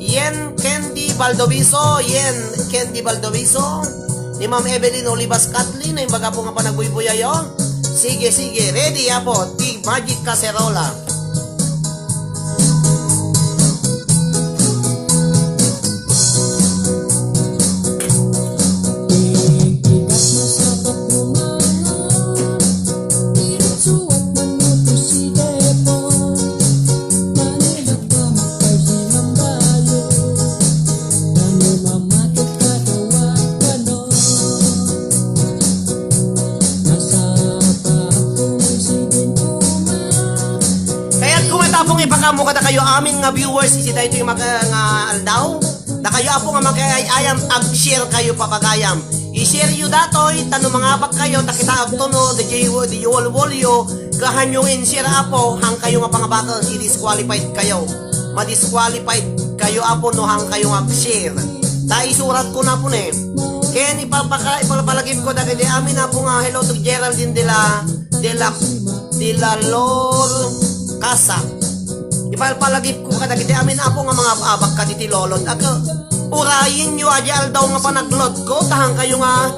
Yen Candy Baldoviso, ni Ma'am Evelyn Olivas Katli, na yung baga po nga pa nagbuy-buyayo. Sige, ready po, ti Magic Caserola. kayo amin nga viewers, isi tayo yung nga aldaw. Da kayo apo nga magkayayam, ag-share kayo papagayam. I-share yu datoy, tanong mga bak kayo, takita agtono, di wol-wolyo, kahanyungin share apo, hang kayo nga pangabakan, i-disqualified kayo. Ma-disqualified kayo apo no hang kayo nga share. Ta isurat ko na po ne. Kaya ipapalagip ko dahil di amin na po nga hello to Geraldine de la Lor Casa. Ipapalagip ko ka dahil di amin na po nga mga abak ka diti lolod. Urayin nyo aja daw nga panaglod ko. Tahang kayo nga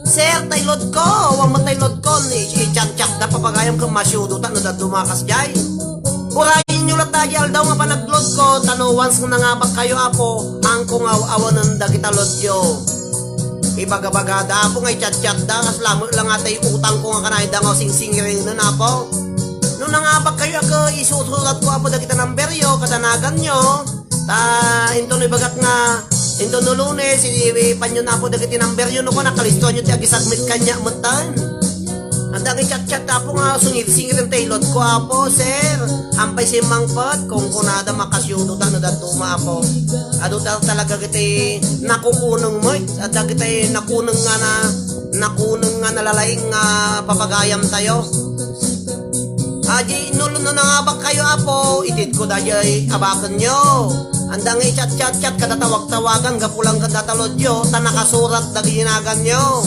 sir tay lod ko. Wang matay lod ko. I-chat-chat na papagayam kang masyudo. Tano na dumakas jay. Urayin nyo lang tayo daw nga panaglod ko. Tano once nga nangabak kayo apo. Ang kung awan ng dagita lod yo. Ibagabagada apo nga i-chat-chat da. Kaslamo lang atay utang ko nga kanay da nga sing-singiring nun apo. Nung nangabak kayo ako isusulat ko apo dagita number yo. Kadanagan nyo. Into no bagat nga into no lunes panyo na po dagiti number yun ko nakalisto nyo ti agisagmit kanya mutan anda nga chat-chat apo nga sungit-singit ang tailot ko apo sir ampay si mangpot kung kunada makasyudo ta no datuma apo ado talaga kiti nakukunong mo at dagiti nakunong nga nalalaing papagayam tayo. Aji nulo na nangabak kayo apo itid ko dayay abakan nyo. Andang i-chat-chat katatawag-tawagan gapulang kadatalod nyo ta nakasurat na ginagan nyo.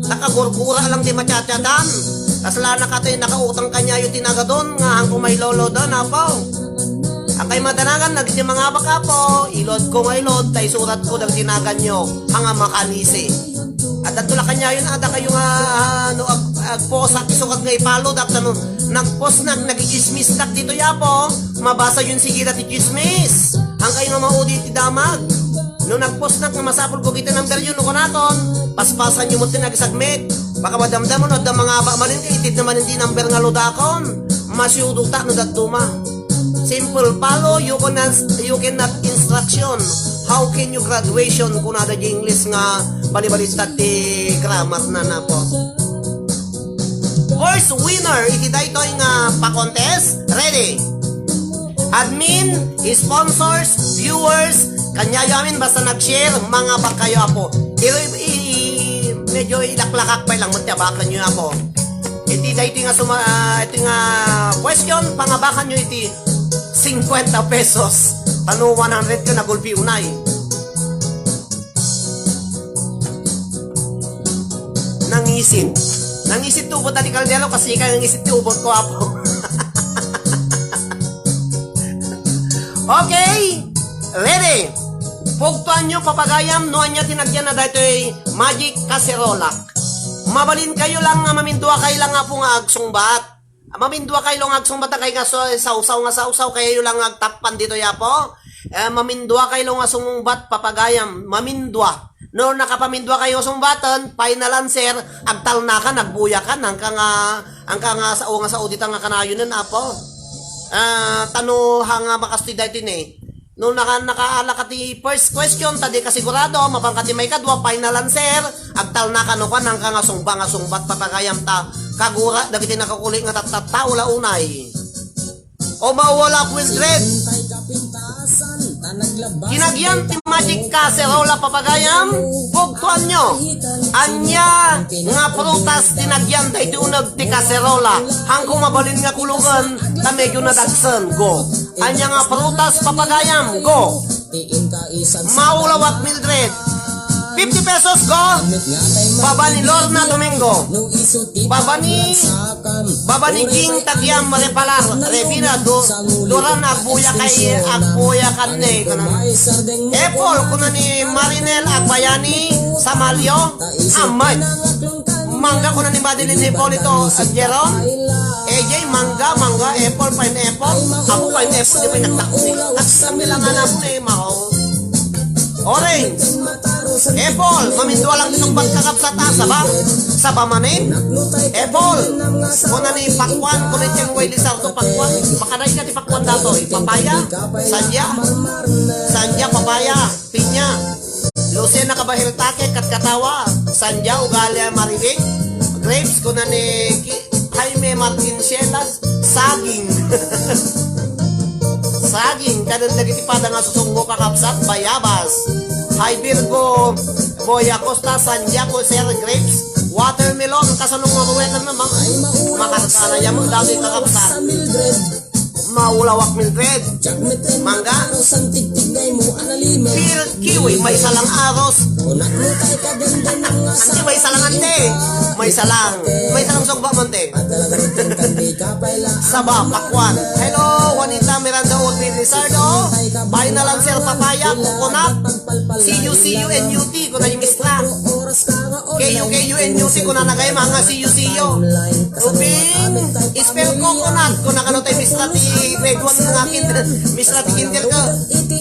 Nakagurgura lang di machat-chatan. Kasla na katoy nakautang kanya yung tinagadon nga hang kumay lolo doon apo. Akay madanagan nagdi mga baka po ilod ko nga ilod tay surat ko dag tinagan nyo hanga makanisi. At atula kanya yun ada kayo nga agpost at isukat nga ipalo dat nagpost nagichismis tak dito yapo mabasa yun sige dati chismis. Ang kayo nga maudi ti damag. No nagpost na nga masapol ko kita number yun no naton. Paspasan nyo mo tinagisagmit. Baka madamdam mo no da mga aba malin kay itid naman hindi number nga ludakon. Masyudo ta no datuma. Simple follow you cannot instruction. How can you graduation kung nada di English nga balibalita ti grammar na na po. First winner iti daytoy nga pa-contest. Ready? Admin, sponsors, viewers, kanya yamin basta nag-share, mga bakayo apo. Medyo ilaklakak pa lang matiabakan nyo apo. Iti da iti nga question, pangabakan nyo iti 50 pesos. Tano 100 ka nagulpi unay. Nangisit tubot dati kaldero kasi ka nangisit tubot ko apo. Okay, ready? Pugtuan nyo papagayam, nuan niya tinagyan na dito magic kaserolak. Mabalin kayo lang nga mamindua kayo lang nga po nga agsungbat. Mamindua kayo lang agsungbat kayo nga sausaw kayo lang agtapan dito ya po. Mamindua kayo lang agsungbat papagayam, mamindua. No nakapamindua kayo sungbatan, final answer, agtal na ka, nagbuya ka, ang ka nga sa audita nga kanayon nun apo. Tano hanga makastoy dito ni. Nung nakaala ka ti first question, tadi kasigurado, mapangkati may kadwa, final answer, agtal na ka no kan, hangka nga sungbat papagayam ta, kagura, dagiti nakakuli nga tatatao la unay. O mawala Quindred. Kinagyan ti magic kaserola papagayam, pugtuan nyo. Anya nga prutas tinagyan tayo unag ti kaserola, hangkong mabalin nga kulugan, ta medyo nadagsan, go. Anya nga prutas papagayam, go. Maulawat Mildred. 50 pesos, go. Baba ni Lorna Domingo. Baba ni King Tagyam Marepalar. Revira Duran agbuya kan ne. Apple kuna ni Marinel Agbayani Samalyo. Amay. Mangga kuna ni Madeline Hipolito Jeron. AJ mangga, apple, pineapple. Ako pineapple di pa nagtakuni. At kami lang alam ni Mao. Orange. Apple, mamindwa lang itong pagkakap sa taas, saba manin. Apple, kuna ni Pakwan, kuna ni Cheng Wei Lizardo Pakwan, makaray ka ni Pakwan dato, papaya, sanja, papaya, pinya, Lucena Kabahirtake, Katkatawa, sanja, ugalia maribig, grapes, kuna ni Jaime Martin Sielas, saging. saging, kanan lagi tipada nga susunggo kakapsat, bayabas. Hi Virgo, Boy Acosta, Santiago, Sir Grapes, watermelon, kasanong mabuwetan na makarkana yan mo, dami kakapsat. Maulawak Mildred, mangga, pil kiwi, may salang aros. Ante, may salang ante. May salang sogba monte. Saba, pakwan. Hello, Juanita Miranda Oldfield Lizardo. Final answer, papaya, coconut. CU, kung na yung misla. KU, kung na nagay mga CU. Rubing, spell coconut, kung na kanotay misla ti grade 1 ng akin, misla ti kinder ka.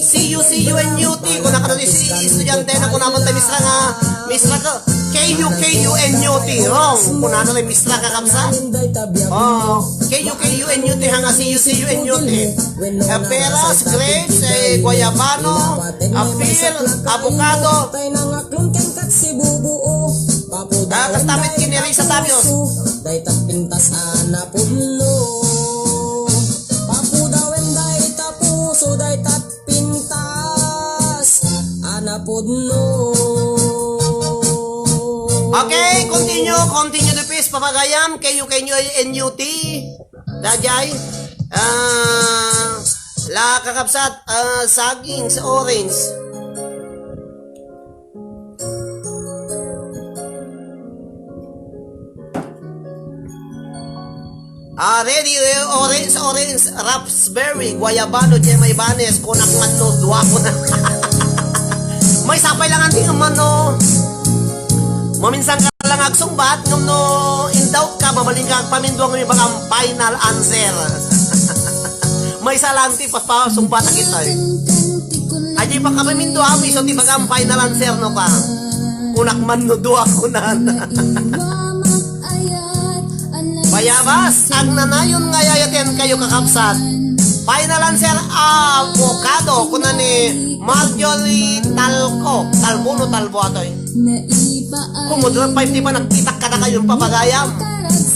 CU, kung na kanotay si estudyante na kung naman tayo misla ka. KU, wrong. Kung na kanotay misla ka kamsa. Oh, KU, hanga CU, peras, grapes, guayabano, apil, avocado. Kastamit kiniri sa tabios. Daytat pintas ana pudno. Papudawen daytat puso daytat pintas ana pudno. Okay, continue the piece, papagayam, KU, NUT, dajay, la kakapsat, saging sa orange. Ready, orange, raspberry, guayabano, Gemma Ibanez, kunak man no, duwa ko na. May sapay lang ang tingin man no. Maminsan ka lang agsumbat, nung no, in doubt ka, babaling ka, paminduang may bakang final answer. May salanti, sumbat na kita eh. Ay, pa ka pamindu kami, so di bakang final answer no ka. Kunak man no, duwa ko na. Bayabas, ang nanayon nga yayatin kayo kakapsat. Final answer, avocado. Kuna ni Marjorie Talbo ato eh. Kumudron 5 di ba nagkitak ka na kayong papagayam.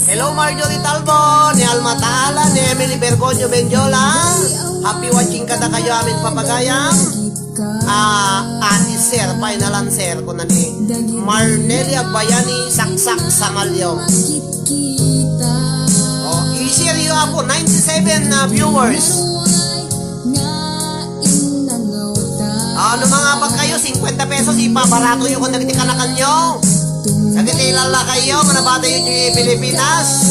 Hello Marjorie Talbo, ni Alma Taala, ni Emily Bergoño Benjola. Happy watching ka na kayo amin papagayam. Answer, final answer. Kuna ni Marnelia Bayani Saksak Samalyo. I-share nyo ako, 97 viewers. Ano mga pag kayo, 50 pesos, ipabarato nyo kung nagtikanakan nyo. Nagtitilala kayo, manabata yun yung Pilipinas.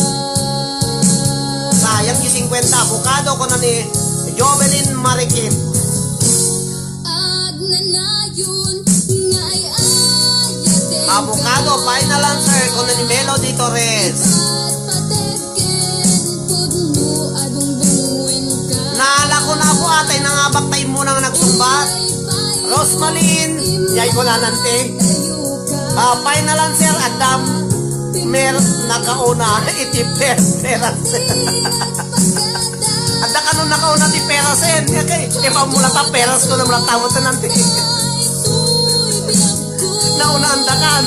Sayang yung 50, avocado ko na ni Jovelyn Marikit. Avocado, final answer ko na ni Melody Torres. Naala ko na po atay nangabak tayo muna nga nagsumbat. Rosmalin, yay ko na nante. Final answer, Adam Mer nakauna iti peras. Ada kanon nakauna ti perasen. Okay, mula ta peras ko na mula tawot na nante. Nauna andakan.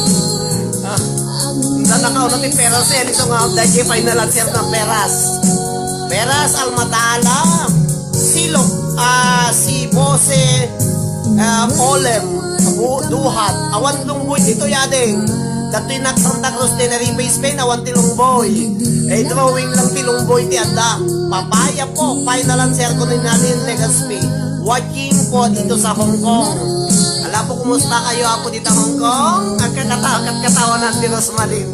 Nakauna ti perasen. Ito nga, dahil final answer na peras. Peras, Almatala, Silok, si Bose, Olem, Duhat, awan lungboy dito yadeng. Dato'y Santa Cruz Tenerife, Spain, awan tilungboy. Drawing lang tilungboy ti anda. Papaya po, final answer ko ni namin Legazpi. Watching po dito sa Hong Kong. Ala po, kumusta kayo ako dito Hong Kong? Ang katawa ng Dinos Malin.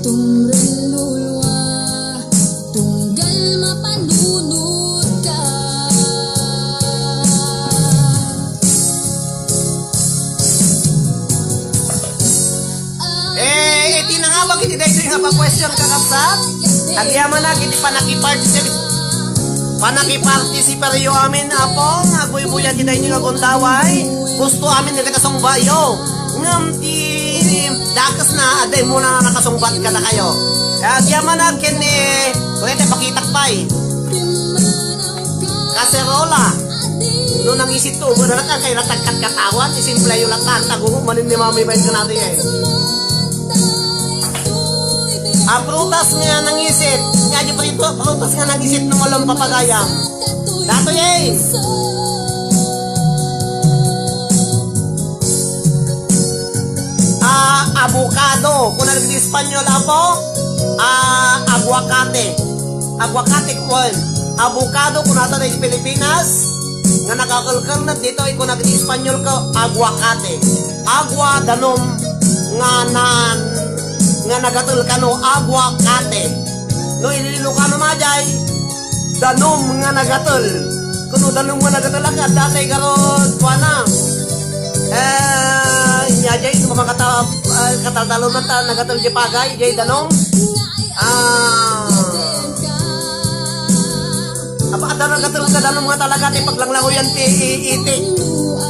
Iti dahil yung question kakapsat. Agyaman na, kiti panakipartisiparyo amin apong agbuy-buyan di dahil yung agundaway. Gusto amin nagkasungbayo. Ngam ti dakas na, aday muna na nakasungbat ka na kayo. Agyaman na, kini kurete pakitakpay. Kaserola. Noon ang isit to, na lang kayo natagkat katawan, isimplay yung lakan, tagungo manin ni mami bayin ka natin eh. Prutas nga nangisit. Nga di pa ito, prutas nga nangisit ng walang papagayam. Dato yay! Espanyol apo, aguacate. Aguacate corn. Avocado kung nato na Pilipinas, nga nakakalkal na dito, kung nag-Espanyol ka, aguacate. Agua danom, nga nagatul ka no, aguacate. No, ililo ka no majay, danom nga nagatul. Kuno danom nga nagatul agad, datay karon, kuwana. Jay, mga katal-talo na ta, nagatul di pagay, jay danom. Apa ada nagatul ka danom nga talaga, di paglanglango yan, itik.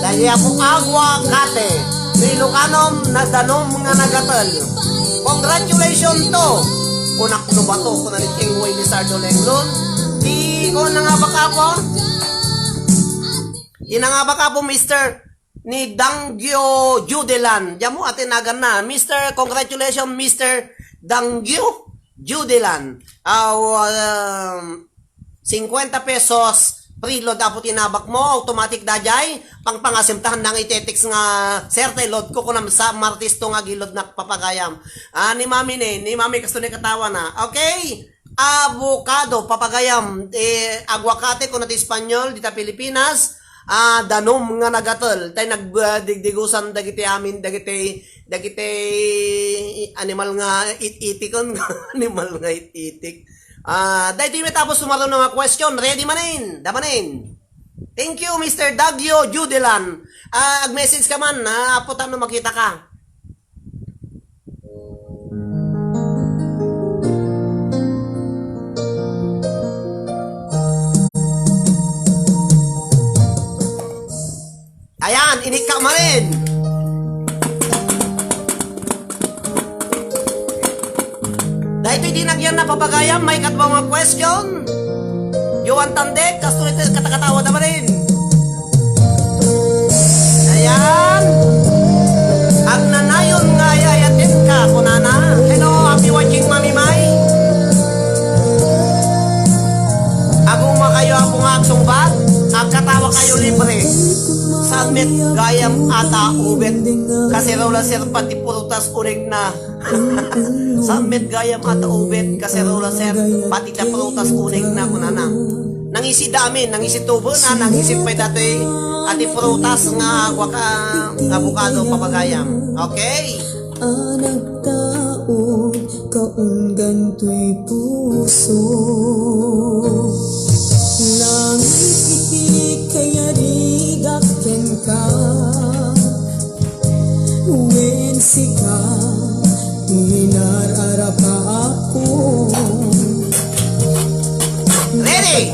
Dahil ako aguacate. Ilocanom na danom nga nagatul. Congratulations to. Kunak no ba to? Kung naliting way ni Sardo Lenglon. Di ko nangabak ako. Inangabak ako, Mr. ni Dangyo Judelan. Diyan mo atinagan na. Mr. Congratulations, Mr. Dangyo Judelan. 50 pesos. Preload apo tinabak mo, automatic dajay, pangpangasimtahan nang itetex nga, serte load ko kunam sa martis to nga gilod na papagayam. Ni mami ni mami kasto ni katawa na. Okay, avocado, papagayam, aguacate kung natin Espanyol, dita Pilipinas, danom nga nagatol, tayo nagdigdigusan dagiti amin, dagiti animal nga itik, animal nga itik. Dahil di tapos sumaroon ng mga question, ready manin, damanin. Thank you, Mr. Dagyo Judelan. Ag-message ka man, aputan na makita ka. Ayan, inik ka manin. Dahil ito'y dinagyan na papagayam, may katbang mga question. Yuan tandek, kasto ito katakatawa na rin. Ayan. Agnanayon nga ayayatin ka, kunana. Hello, happy watching, Mami Mai. Aguma kayo ako nga aksong ba? Agkatawa kayo libre. Sabmet gayam ata ubet. Kasi raw lang sir pati purutas uring na. Sabmet gayam ata ubet. Kasi raw lang sir pati na purutas uring na kunana. Nangisi dami, nangisi tubo na, nangisi pa dati ati purutas nga avocado papagayam. Okay? Anak tao, kaunggan to'y puso. Langit iti kaya rigakyan ka. Wen sika, inararapa ako. Ready?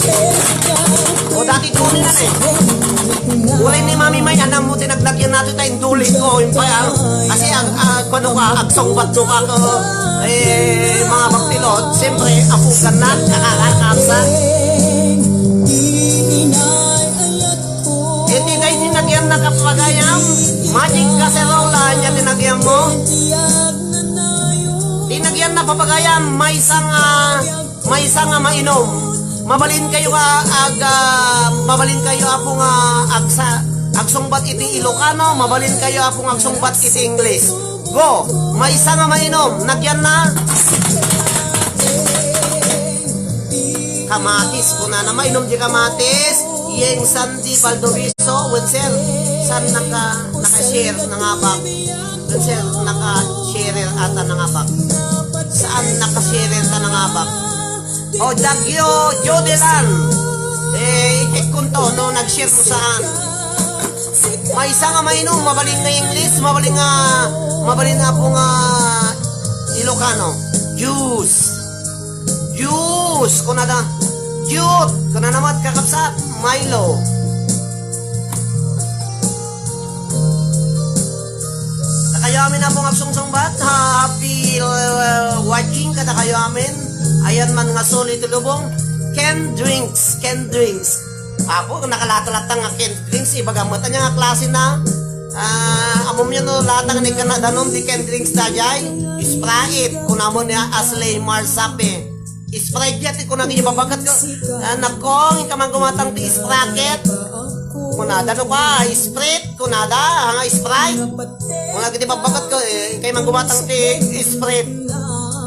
O dati kunin na eh. Ulay ni Mami May, anam mo tinaglagyan natin tayong duling ko. Kasi kung ka, agsongbat mo ka ko, mga magpilot, siyempre, apukan na, nakakakasa. Iti kayo tinagyan na kapagayam, magic kaserola, niya tinagyan mo. Tinagyan na papagayam, may isang mainom. Mabalin kayo apong agsongbat iti Ilocano, mabalin kayo apong agsongbat iti English. Go! May isa nga mainom, nagyan na. Kamatis, kung na mainom di kamatis, yung Sandy Valdoviso, when sir, saan naka-share ng abak? When sir, naka-share ata ng abak? Saan naka-share ata ng abak? O, Dagyo Jodelan. I-check ko to, no, nag-share mo saan. May isa nga mainom, mabaling na English, mabaling nga po nga Ilocano. Juice. Kung na da. Jute. Kung na naman kakapsat. Milo. Nakayo amin na pong absong-songbat. Happy watching kada kayo amin. Ayan man nga solid lubong. Ken drinks. Apo, nakalatalata nga Ken drinks. Ibagamata niya nga klase na. Amom yan no, latang ni kanadanon di Ken drinks tajay. Sprite. Kunamon niya Asley Marsape. Sprite yan. Kung nang ibabagat ko. Nakong, ikamang gumatang ti Sprite. kunada no ka, Sprite, kunada, hanga Sprite. Mga giti babagat ko, kay manggumatang ti Sprite.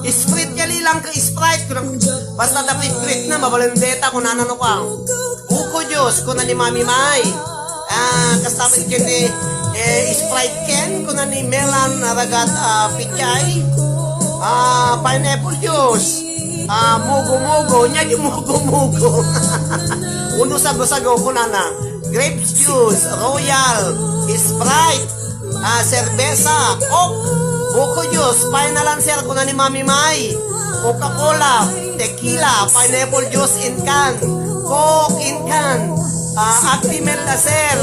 Sprite kali lang ka Sprite, basta dapat Sprite na, mabalendeta, kunana no ka. Buko Diyos, kuna ni Mami May. Kastamit kini Sprite Ken, kuna ni Melan, ragat Pichay. Pineapple juice. Mugo-mugo, nyagi mugo-mugo. Uno sago-sago ko na. Grapes juice, Royal, Sprite, Cerveza, Coke, Buko juice, final answer ko na ni Mami May. Coca-Cola, Tequila, Pineapple juice in can, Coke in can, Actimel Laser,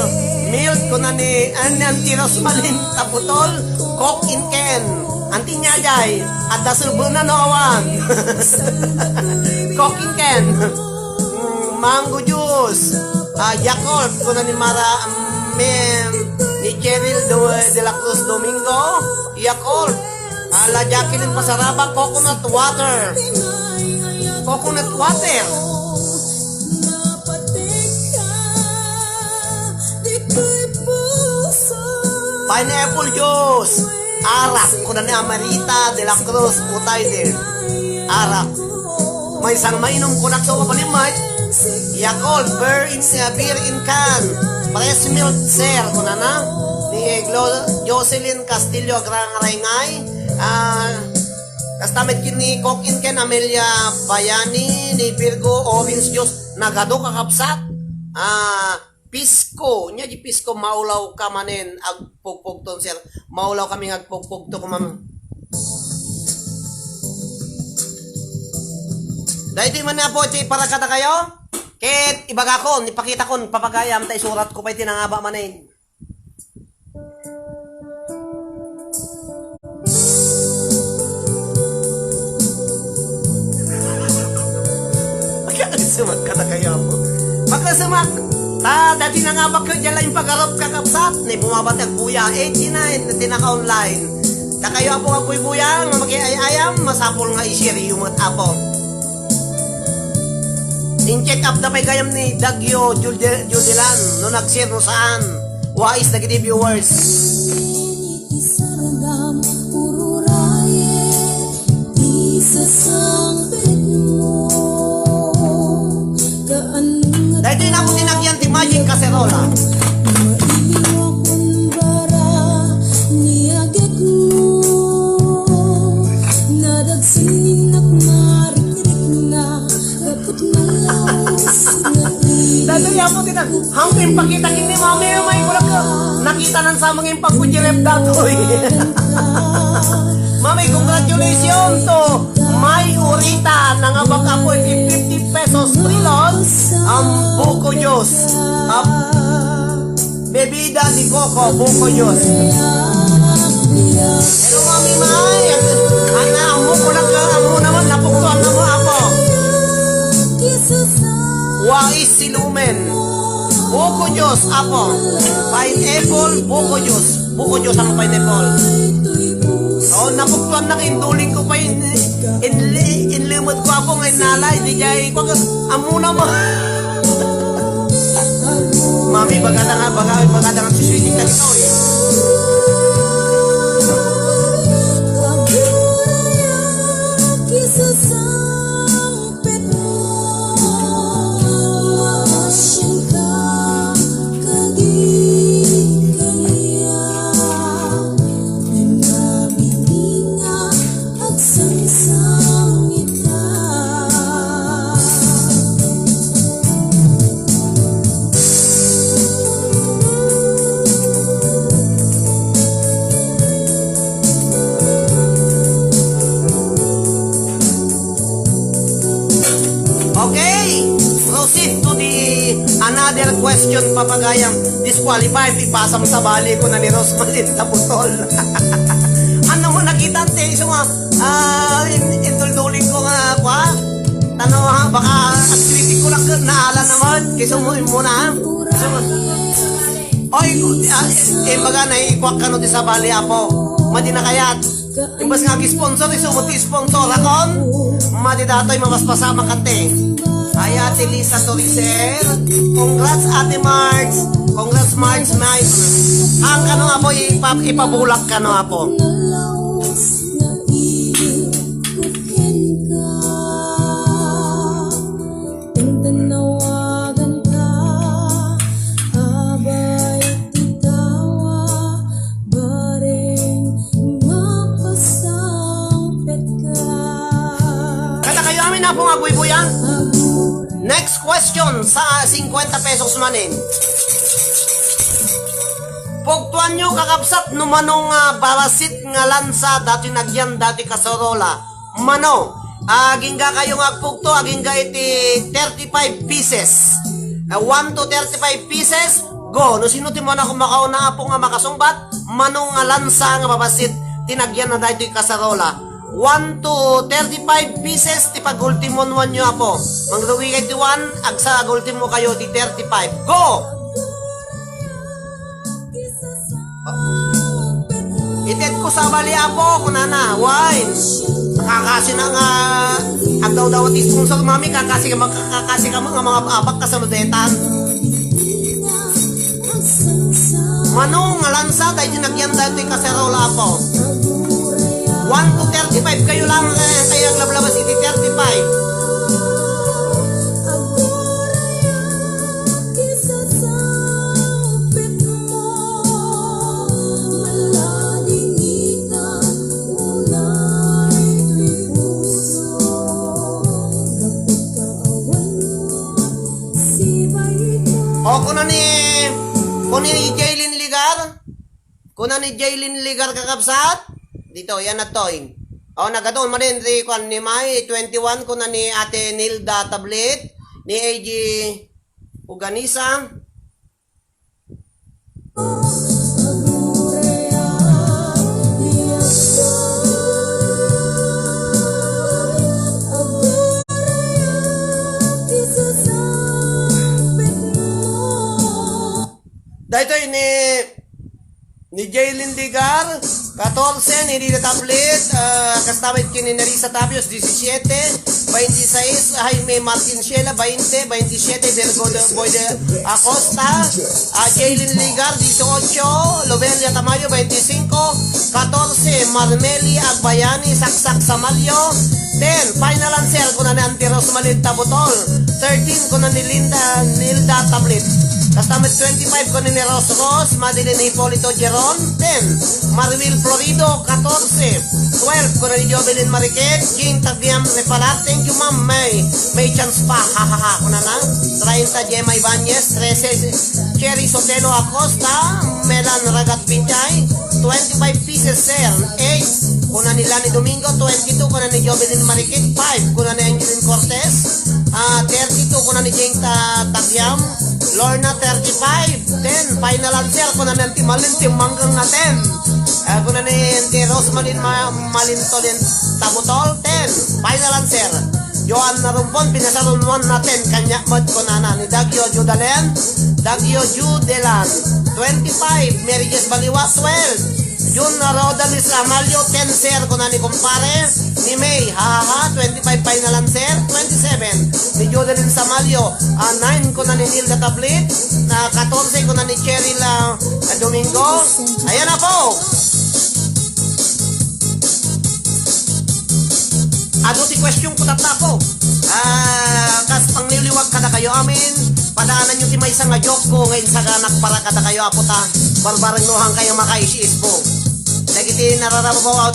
milk ko na ni Antiros Malin Taputol, Coke in can. Anti niya jay, at dasulbo na noawan. Coking can. Mango juice. Yakult, kuna ni Mara, ni Cheryl de la Cruz Domingo. Yakult. Ladyakin ng pasaraba, coconut water. Coconut water. Pineapple juice. Arak, kuna ni Amarita de la Cruz, utay din. Arak. May isang mainom ko na ito kapalimay. Yakult, beer in can. Fresh milk, sir, kuna na. Ni Jocelyn Castillo, Agrang Rangay. Kastamit kini Coke in can, Amelia Bayani, ni Virgo, orange juice, nagado kakapsat. Pisko, nya di pisko maulaw ka manin ag pugpug ton sir. Maulaw kami ag pugpug to kumam. Dahil man na po para kata kayo. Ket ibaga ko, ipakita ko papagayam tay surat ko pay tinangaba manin. Sumat kata kayo po. Magkasumak. Dati na nga ba ko dyan lang yung pag-arap kakapsat ni bumabat ang buya 89 na tinaka-online na kayo po ang buya mamagi-ayayam masapol nga i-share yung mga apo in-check up na pa'y gayam ni Dagyo Judelan no nag-share no saan wais na giti viewers dahil ito yung ako tinagyan ti Magic Caserola. Dahil yung ako tinag hanggang pakita kini mami may kulang ka nakita nang sa mga yung pagkujirep datoy. Mami, congratulations to May Urita nang abag ako 50 pesos trilon Buko Diyos bebida ni Coco Buko Diyos. Hello Mami May, ang buko lang ka mo naman napuktuan na mo ako wais silumen Buko Diyos ako pineapple Buko Diyos ang pineapple. Napuktuan na kinduling ko pa inlimod ko ako ngayon nalay di jay ko amuna mo mami baga na nga siswiting ka dito another question papagayang disqualified ipasam sa bali ko na ni Rosmalin Taputol. Ano mo nakita te so indulduling ko nga kwa tano ha baka activity ko lang naala naman kasi mo na oy baga na ikwak ka no ti sa bali apo madi na kayat imbas nga gi-sponsor iso mo ti sponsor akon madi datoy mamaspasama ka te Ay, Ate Lisa Toricer. Congrats, Ate Marge. Congrats, Marge, Mike. Ang ano nga po, ipabulak ka no po. Nalawas na iikukin ka Nang tanawagan ka Abay titawa Baring mapasampit ka Kada kayo amin na po nga buy-buyan. Next question sa 50 pesos manin. Pugtuan nyo kakapsat no manong barasit nga lansa dati nagyan dati kasarola. Mano, aging ga kayo nga pugto, aging ga iti 35 pieces. 1 to 35 pieces, go. No sino ti mo na kumakauna po nga makasungbat, manong nga lansa nga babasit tinagyan na dati kasarola. 1 to 35 pieces ti pag-ultimon nyo po. Mangruwi kay ti 1, agsa ultimo kayo ti 35. Go! Itet ko sa bali po, kunana, wine. Kakasi na nga, agdaw-daw at sponsor mami, kakasi ka mga abak ka sa madetan. Manong nga lansa, dahil dinagyan dahil ito'y kaserola po. 1 to 35 kayo lang, kaya lablabas iti 35. O kuno ni Jaylin Ligar? Kuno ni Jaylin Ligar kakabsat? Dito, yan na toy. O nagatoon man rin ni May 21 kuno ni Ate Nilda Tablet, ni AG Uganisa. Dito ni Jaylin Ligar 14, ni Rida Tablet, kastamit kini Nerissa Tapios 17, 26 Jaime Martin Shela 20, 27 Delgo Boy de Acosta, Jaylin Ligar 18, Lobelia Tamayo 25, 14 Marmeli Agbayani Saksak Samalyo, 10 final answer kuna ni Auntie Rosmalin Tabutol, 13 kuna ni Nilda Tablet. Kastamit 25 ko ni Ros Ros, Madeline Hipolito Geron, 10. Marwil Florido, 14. 12 ko na ni Jovelyn Mariquet, Jean Tagliam Repalat, thank you ma'am, may chance pa, hahaha, ko na lang. 30 Gemma Ibanez, 13 Cherry Sotelo Acosta, Melan Ragat Pinchay, 25 pieces sir, 8 ko na ni Lani Domingo, 22 ko na ni Jovelyn Mariquet, 5 ko na ni Angeline Cortez, 32 ko na ni Jeng Tagliam, Lorna 35, 10, final answer ko na nanti malintim manggang na 10. Ko na ni Rosmalin Malintolin Tabutol, 10, final answer. Joan Narumpon, pinasarunuan natin, kanya mat ko na ni Dagyo Judalen, 25, Mary Jess Baliwa, 12, Jun Rodalis Amalio, 10 sir ko na ni kumpare, ni May, hahaha, 25 final answer, 27, ni Jodelin Samalio, 9 ko na ni Nilda Tablet, 14 ko na ni Cheryl Domingo, ayan na po. Ado ti question ko tatla po. Kas pang niliwag kada kayo amin, padaanan nyo ti may isang joke ko ngayon sa ganak para kada kayo aputa, barbarang nuhang kayo makaisiis po. Dagiti nararabaw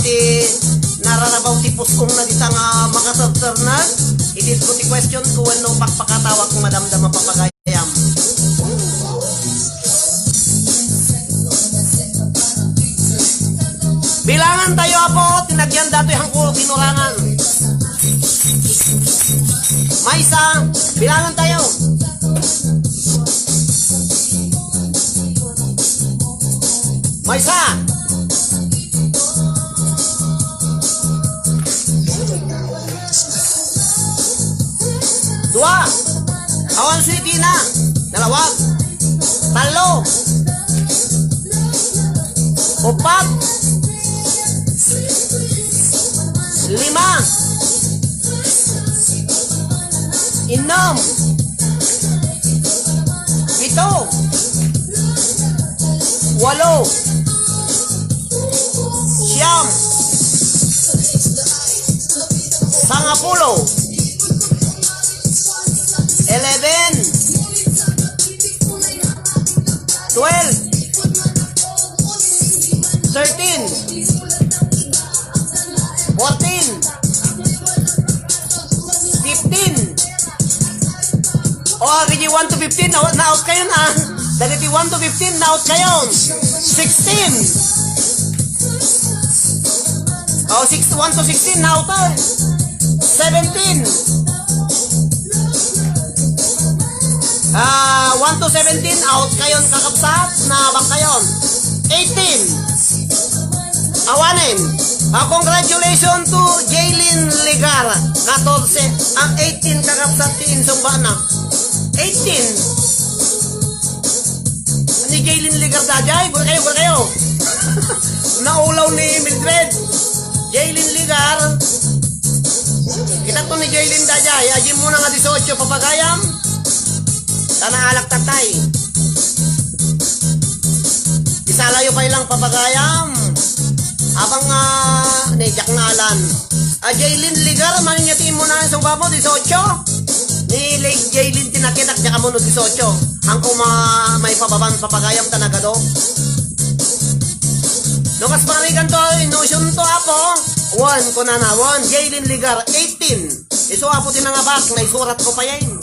ti puskong na ditang makaserternag, idit ko ti question ko ano pakpakatawag kung madamdam mapapagayam. Bilangan tayo po, tinagyan dato yung hangko, kinurangan. May isa, bilangan tayo. May isa. Dua. Awan suiti na. Dalawag. Talo. Upat. 5. Inam. Ito. 8. Siyam. 10. 11. 12. 13. 14. 15. Dagiti 1 to 15, na-out kayo na. Dagiti 1 to 15, na-out kayo. 16. 1 to 16, na-out tayo. 17. 1 to 17, out kayon kakapsat, nabak kayon. 18. Awanin. Congratulations to Jaylin Ligar. 14. Ang 18 kakapsat ti Insong Bana. 18. Ni Jaylin Ligar dajay. Gura kayo. Naulaw ni Mildred. Jaylin Ligar. Kita to ni Jaylin dajay. Ajim mo na nga 18 papagayam. Tanang alak tatay. Isalayo pa ilang papagayam. Abang nejak ngalan. Jaylin Ligar, maninyati mo na sa babo, 18. Ni Lake Jaylin tinakitak niya kamo no 18. Ang kung may pababan papagayam tanagado. Lukas panigan to, inusun to apo. 1 ko na 1. Jaylin Ligar, 18. Iso apo tinangabak, naisurat ko pa yan.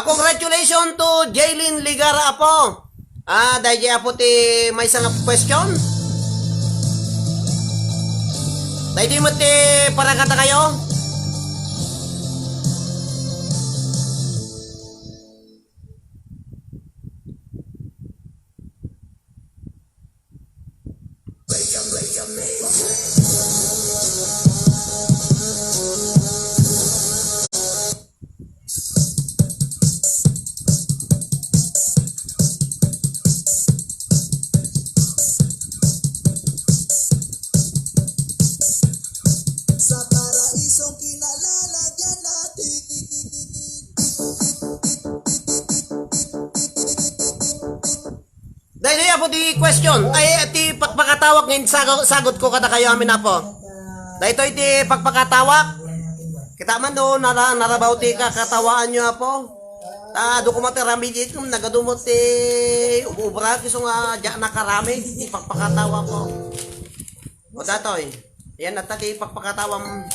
Congratulations to Jaylin Ligara apo. Dahil apo ti may isang question. Dahil di mo ti paragata kayo. Dahil po di question, ay ti pagpakatawag ngayon sagot ko kada kayo amin na po. Dahil ito iti pagpakatawag. Kita man do narabaw ti kakatawaan nyo po. Dokumate rami dito nagadumot ti ububra kiso nga dyan nakarami ti pagpakatawa po. O datoy, yan at ti pagpakatawang.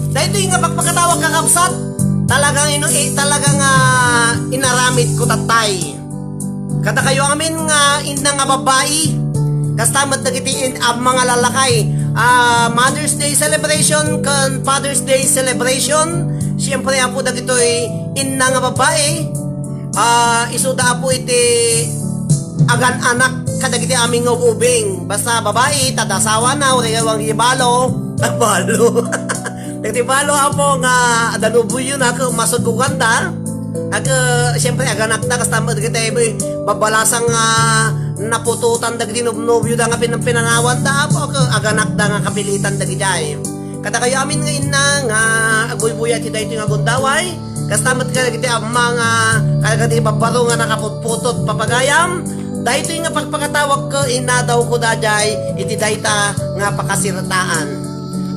Dahil ito yung pagpakatawag kakabsat, talagang inaramid ko tatay. Kada kayo amin nga inang nga babae, kastamat nagitiin ang mga lalakay. Mother's Day celebration kan Father's Day celebration. Siyempre apo dagitoy inang nga babae. Isuda po iti agan anak kadagiti aming ubing. Basta babae tadasawa na urewang ibalo. Balo. Nagtibalo ako nga danubo yun ako masuguganda. Siyempre aganak na kasama kita babalasang napututan dagiti nubnubyo da nga pinanawan da ako aganak da nga kapilitan dagiti ay. Kata kayo amin nga ina nga agoy-buya kita ito nga gundaway. Kastamat ka dagiti mga kadagiti babaro nga nakaputputot papagayam. Dahil ito nga pagpakatawag ko inadaw ko dajay iti dayta nga pakasirataan.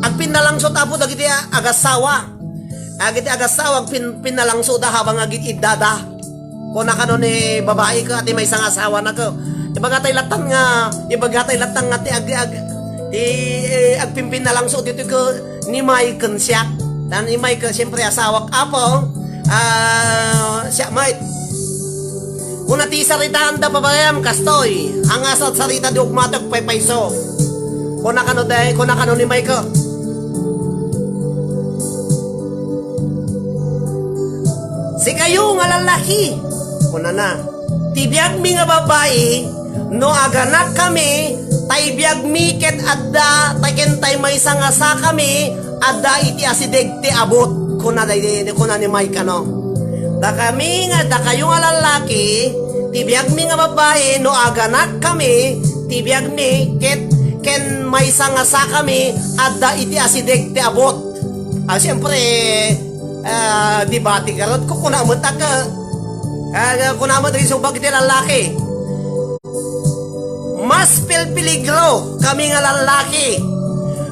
Ag pinalangsot apo dagiti agasawa. Agiti agasawa pinalangsot habang agit idada. Kung nakano ni babae ko ati may isang asawa na ko. Ibagatay latang nga ti agpimpin nalangsot dito ko ni Michael siya. Dan ni Michael siyempre asawa apo. Siya mait. Kung nati saritaan da babayam kastoy. Ang asat sarita di ugmatag paypayso. Kung nakano ni Michael. Si kayo nga lalaki, kuna na, tibiyag mi nga babae, no aganak kami, tay biag miket adda tay kentay may nga sa kami adda iti asideg ti abot kuna ni Mike ano. Da kami nga da kayo nga lalaki ti biag mi nga babae no aganak kami ti biag mi ken may nga sa kami adda iti asideg ti abot. Siyempre di ba ti karot ko kuna mo taka kuna mo rin subag ti lalaki. Mas peligro kami nga lalaki.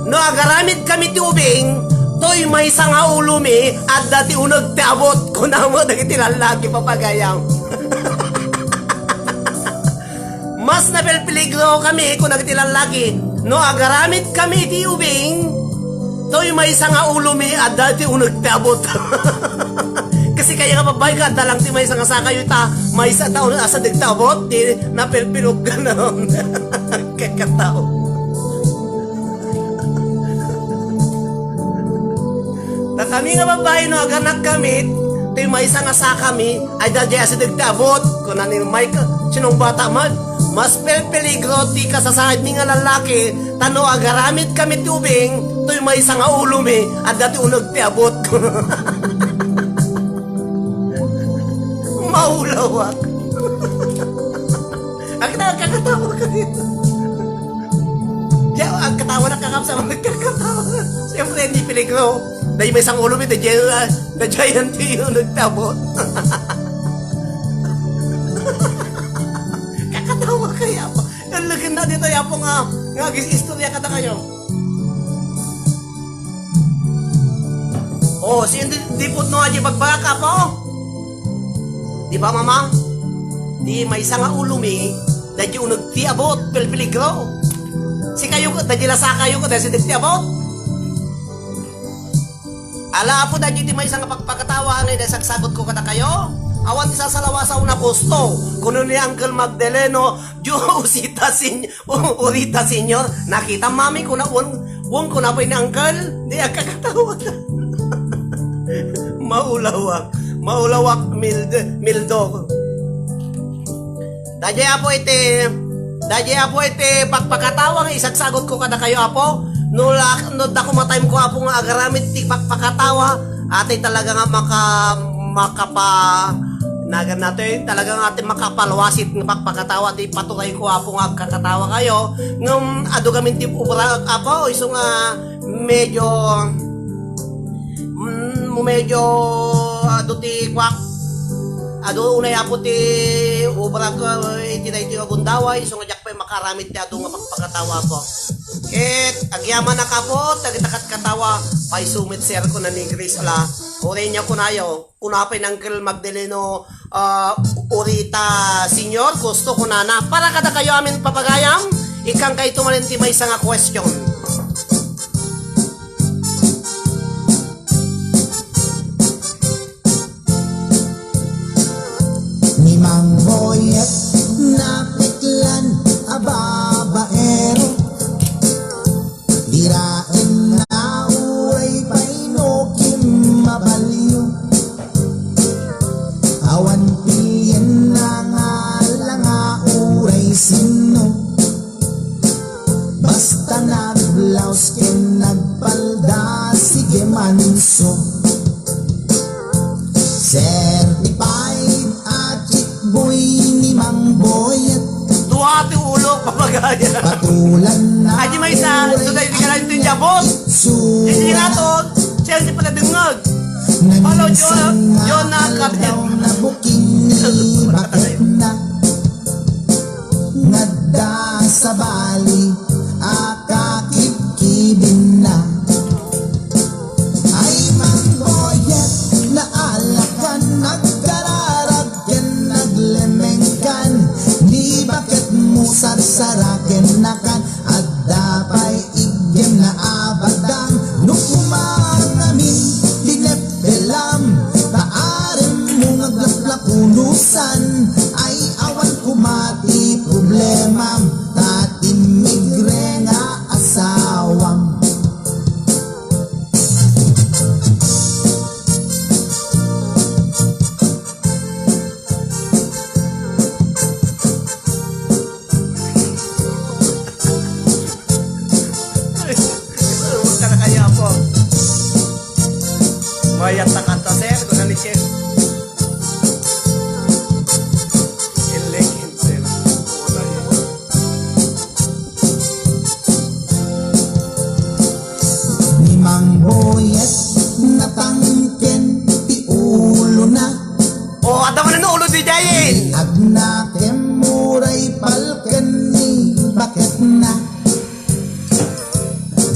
No agaramid kami ti ubing, toy may nga ulo mi at dati unag ti abot ko na mo dagiti lalaki papagayam. Mas na peligro kami kung nagiti lalaki. No agaramid kami ti ubing, toy may nga ulo mi at dati unag ti abot. Kasi kaya nga babay ka, dalang ti may nga sa kayo ta, may sa taon asa digtabot, di napilpilog ka na ron. Kakatao. Na kami nga babay, no, aganak kami, ti may nga sa kami, ay dadi asa digtabot, kung nanin may sinong bata man, mas peligro ti kasasahid ni nga lalaki, tano agaramit kami tubing, to'y may nga ulo mi, at dati unag ti abot ko. Maulawak. Ang kakatawa ka dito. Diyan, ang katawa na kakap sa mga kakatawa. Siyempre, hindi peligro. Dahil may isang ulo mo, the giant yung nagtabot. Kakatawa kaya po. Ang lagyan na dito, yapo nga istorya kata kayo. Oh, di po no aja pagbaka po. Di ba mama? Di may nga ulo mi, dahil yung nagtiabot, peligro. Si kayo ko, dahil lasa kayo ko, dahil si nagtiabot. Ala po dahil di may nga pagpakatawa, dahil sagsagot ko kada kayo. Awan ti sasalawa sa una posto. Kuno ni Uncle Magdaleno, Urita Senior, nakita mami ko na, ko na po ni Uncle, di ang kakatawa na. Maulawak mildo. Dadya po ite pagpakatawang isagsagot ko kada kayo apo. No da ko matime ko apo nga agaramit ti pagpakatawa ate talaga nga makapa nagan natin talaga nga atin makapalwasit ng pagpakatawa ti patuloy ko apo nga kakatawa kayo ngam ado gamin ti ubra apo iso nga medyo ado ti kwak ado unay apo ti ubra ko iti dayti agundaway iso nga jak pa makaramit ti ado nga pagpakatawa po ket agyaman na kapot agitakat katawa pay sumit sir ko na ni Grace ala orenya ko nayo kunapay ng Uncle Magdaleno Urita Senior gusto ko na para kada kayo amin papagayam ikang kay tumalenti may nga question. Ni Mang Boyet napiklan ababaero dirain na uray painokim mabalyo awan piyen na nga langa uray sino basta nagblaus ken nagpalda sige manso certified boy ni Mang Boyet Duwati ulo papagaya patulan na aji may isa so dahil di ka lang ito yung jabot hindi nga to siya si pala dungag follow John na kapit na buking ni bakit na nagda sa bali akakikibin na ay Mang Boyet na alakan nagkararag ken naglemengkan di bakit mo sarsaraken nakan at dapay igem na abadang nukumangamin dinepelam taarem mo ngaglaklakulusan ay awan kumati problema tatimigre nga asawang Ada mo na ulo di Jayin. Agna kemuray palken ni bakit na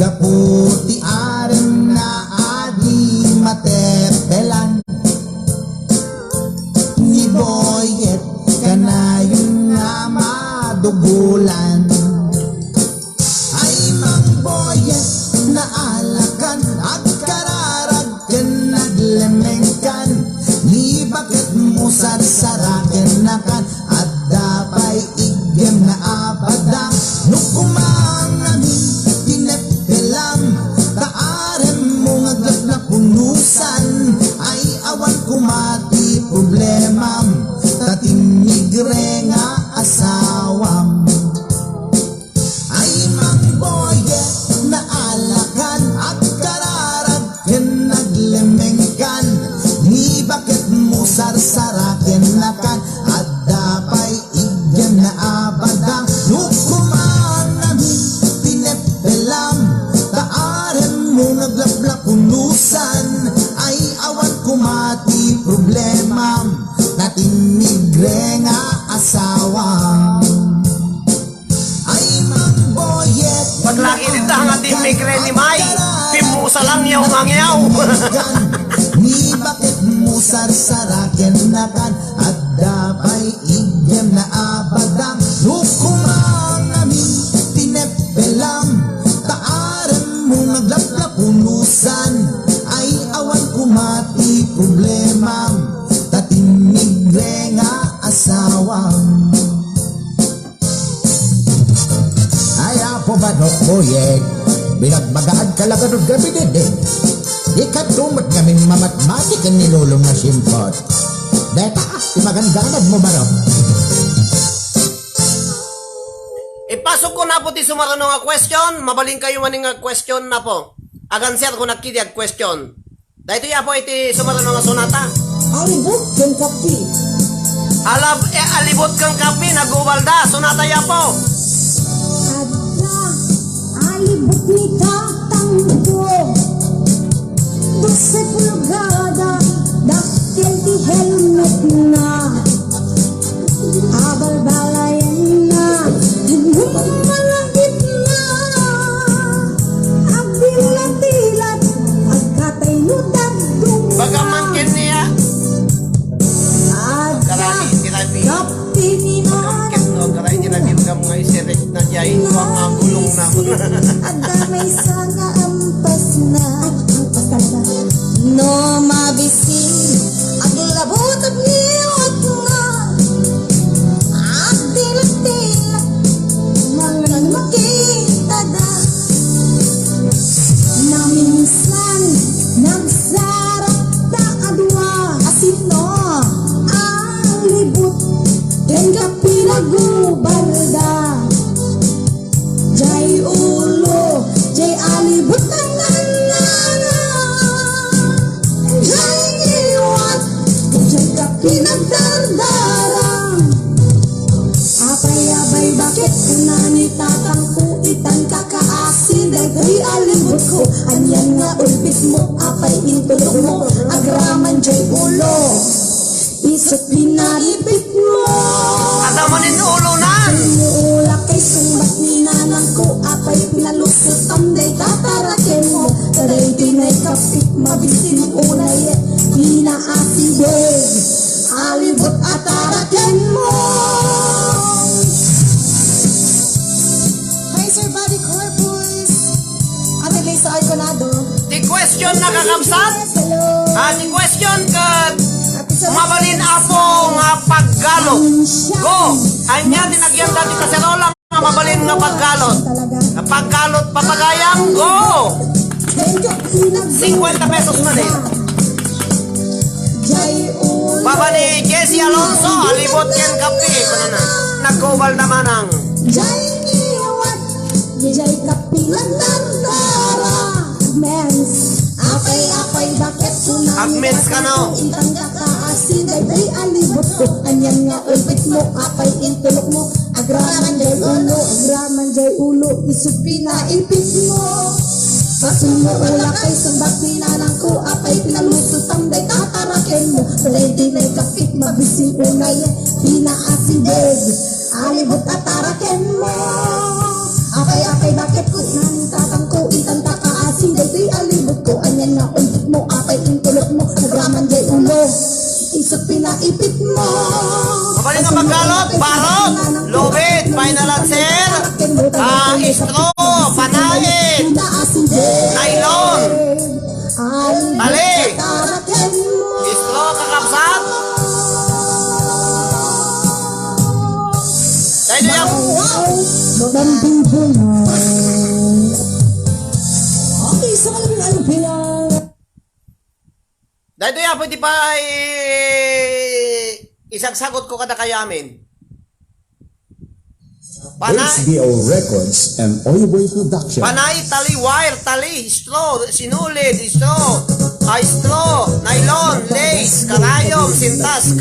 gaputi arem na adi matepelan ni boyet kanayong nga madugulan ay mang boyet na alakan at kararagkan naglemengkan ni bakit mo sarsaraken nakan at dapay igem na apadang nukumang amin pinepelam taarem mo ngaglap na punusan ay awan kumati problemam tatinigre nga asawam ay mang boyet na alakan at kararagken naglemengkan ni bakit mo sarsaraken nakan at dapay igyan na abadang nukumang namin pinepelam taarem mo naglablak punusan ay awan kumati problemam natinigre nga asawang ay mang boyet Paglaki dito ang ating migre ni May. Pimusa lang yaw ang yaw. ni bakit mo sarsaraken nakan at dapay igem na abadang nukumang amin pinepelam taarem mo naglablak punusan ay awan kumati problemam tatinigre nga asawang ay apo ba boyet bilag magaan kalagarod gabi din ikatumot kaming mamatmatik ang nilulong na simpot. Beta, imaganganad mo ba ro? Ipasok ko na po ti sumarano nga question. Mabaling kayo maning nga question na po. Agan sir kung nakidi ang question. Dahito ya po iti sumarano nga sonata. Alibot kang kapi. Alibot kang kapi, nag-ubalda. Sonata ya po. Adda, alibot ni tatanggo. Dulce pulgada, daktil di helmet na. Abal-balayan na, malagit na. Agdilat-dilat, agkatay nudag dunga. Bagaman ken niya. Adda, Karani, tirabi. kapi ni Ken no, karani tirabi ka mga isirik na jay. Huwag nga gulong na. Adda may sanga ampas na. No mabisin ang labot at niyot na at dilat-dilat mga makita na na minsan nagsarap na adwa asin no ang libot yan ka pinagubalda jay ulo jay alibot ang nanana jay iwat jay ka pinagdardarang apay-abay bakit kunani tatangku itan kakaasin dagay alibot ko anyan nga ulpit mo apay intulog mo agraman jay ulo isot pinaripit mo Ada mo nin ulo na. Mula kay sumbat ni nanang ko apay pinalusot amday tatarakin mo taday tinay kapit mabisin unay pinaasideg alibot at tarakin mo. Hi Sir Body Corpus Ate Lisa Arconado. Di question na kakabsat. Hello Di question kat Ate Sir mabalin apo nga paggalot. Go! Anya dinagyan dati ka serola nga mabalin nga paggalot. talaga Nga paggalot papagayang go! 50 pesos na din. Jay ulo Baba ni Jesse Alonso, alibot ken kape. Ano na? Nagkobal naman ang Jay iwat Jay kapilan dardara Mens apay-apay bakit sunang Agmens ka no? Intang kakaasin Day alibot ko anyan nga ulpit mo apay intulok mo agraman jay ulo isut pinaipit mo Sa sumuula kay sumbat ni nanang ko apay pinalusot ang day tatarakin mo. Ready na kapit mabisin unay pinaasideg. Alibot tatarakin mo. Apay bakit ko nang tatang ko itang takaasin day di alibot ko anyan na ulit mo apay intulot mo nagraman day ulo. Isot pinaipit mo. Mabaling ang pagkalot, barot, lubid, final answer, istro, panahin, nylon, tali, istro, kakapsat. Dahil yan, Magandang bulan. Okay, sa mga ano bilang. dahil yan, pwede pa isang sagot ko kada kayamin. Panay, HBO Records and Oiboy Production. panay, tali, wire, tali, straw, sinulid, straw, nylon, lace, karayom, sintas,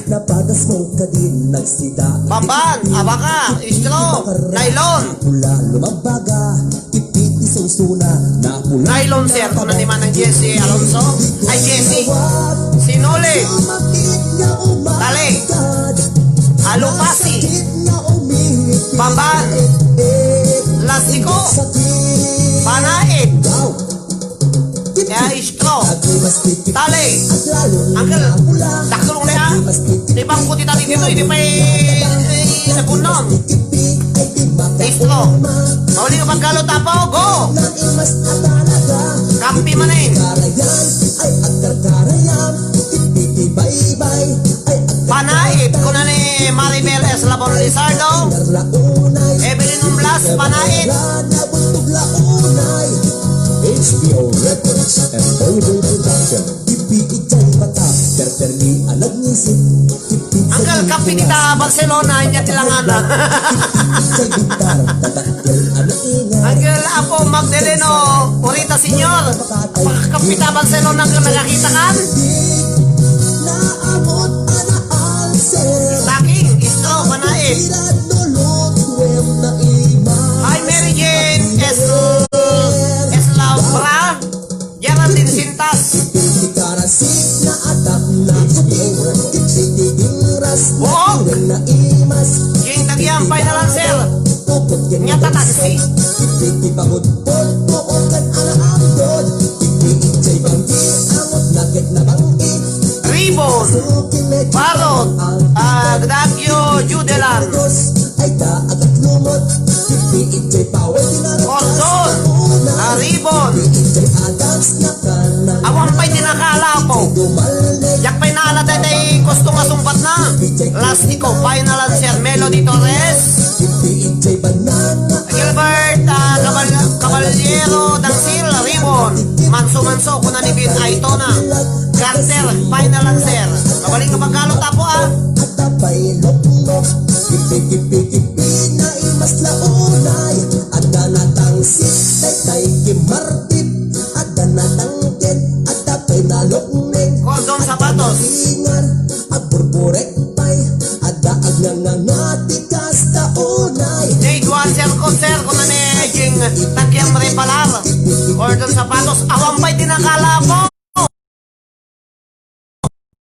Napagas mo ka din nagsida. bamban, abaka, straw, nylon, Pula lumabaga, ipit isang suna na pula. nylon sir, kung naniman ng Jesse Alonso, ay Jesse, sinulid, tali, alupasi, bamban, lastiko, panaid, straw, tali, angkel, dakulong na yan, di bang kuti tali dito, hindi pa napunon, straw, mauling ang pagkalo tapo, go, kampi manin, panaid, kuna ni Maribel S. Labon Lizardo, Evelyn Umblas, panaid, HBO Records and Oiboy Production. angkel kampi kita Barcelona, inya tilangana, angkel Apo Magdaleno, Purita Senior, kampi kita Barcelona ang nakakita kan, taking, istro, panaid, ay Mary Jane, Laura, Geraldine Sintas, Buok, King Tagyang, final answer, nyata taksi, Ribbon, Barot, Agdagyo, Judelan, Cordon, Ribbon, awang pa'y tinakalapo, yak pa'y naaladay gusto nga sumpat na, lastiko, final answer, Melody Torres, Gilbert, Caballero, Dangsil, Ribbon, Manso, Kunanibin, Aitona, Carter, final answer, mabaling ka pagkalo tapo Cordon Sapatos, Jade One, Sir Coser, Kunanibin, Tagyang Repalar, Cordon Sapatos, awang pa'y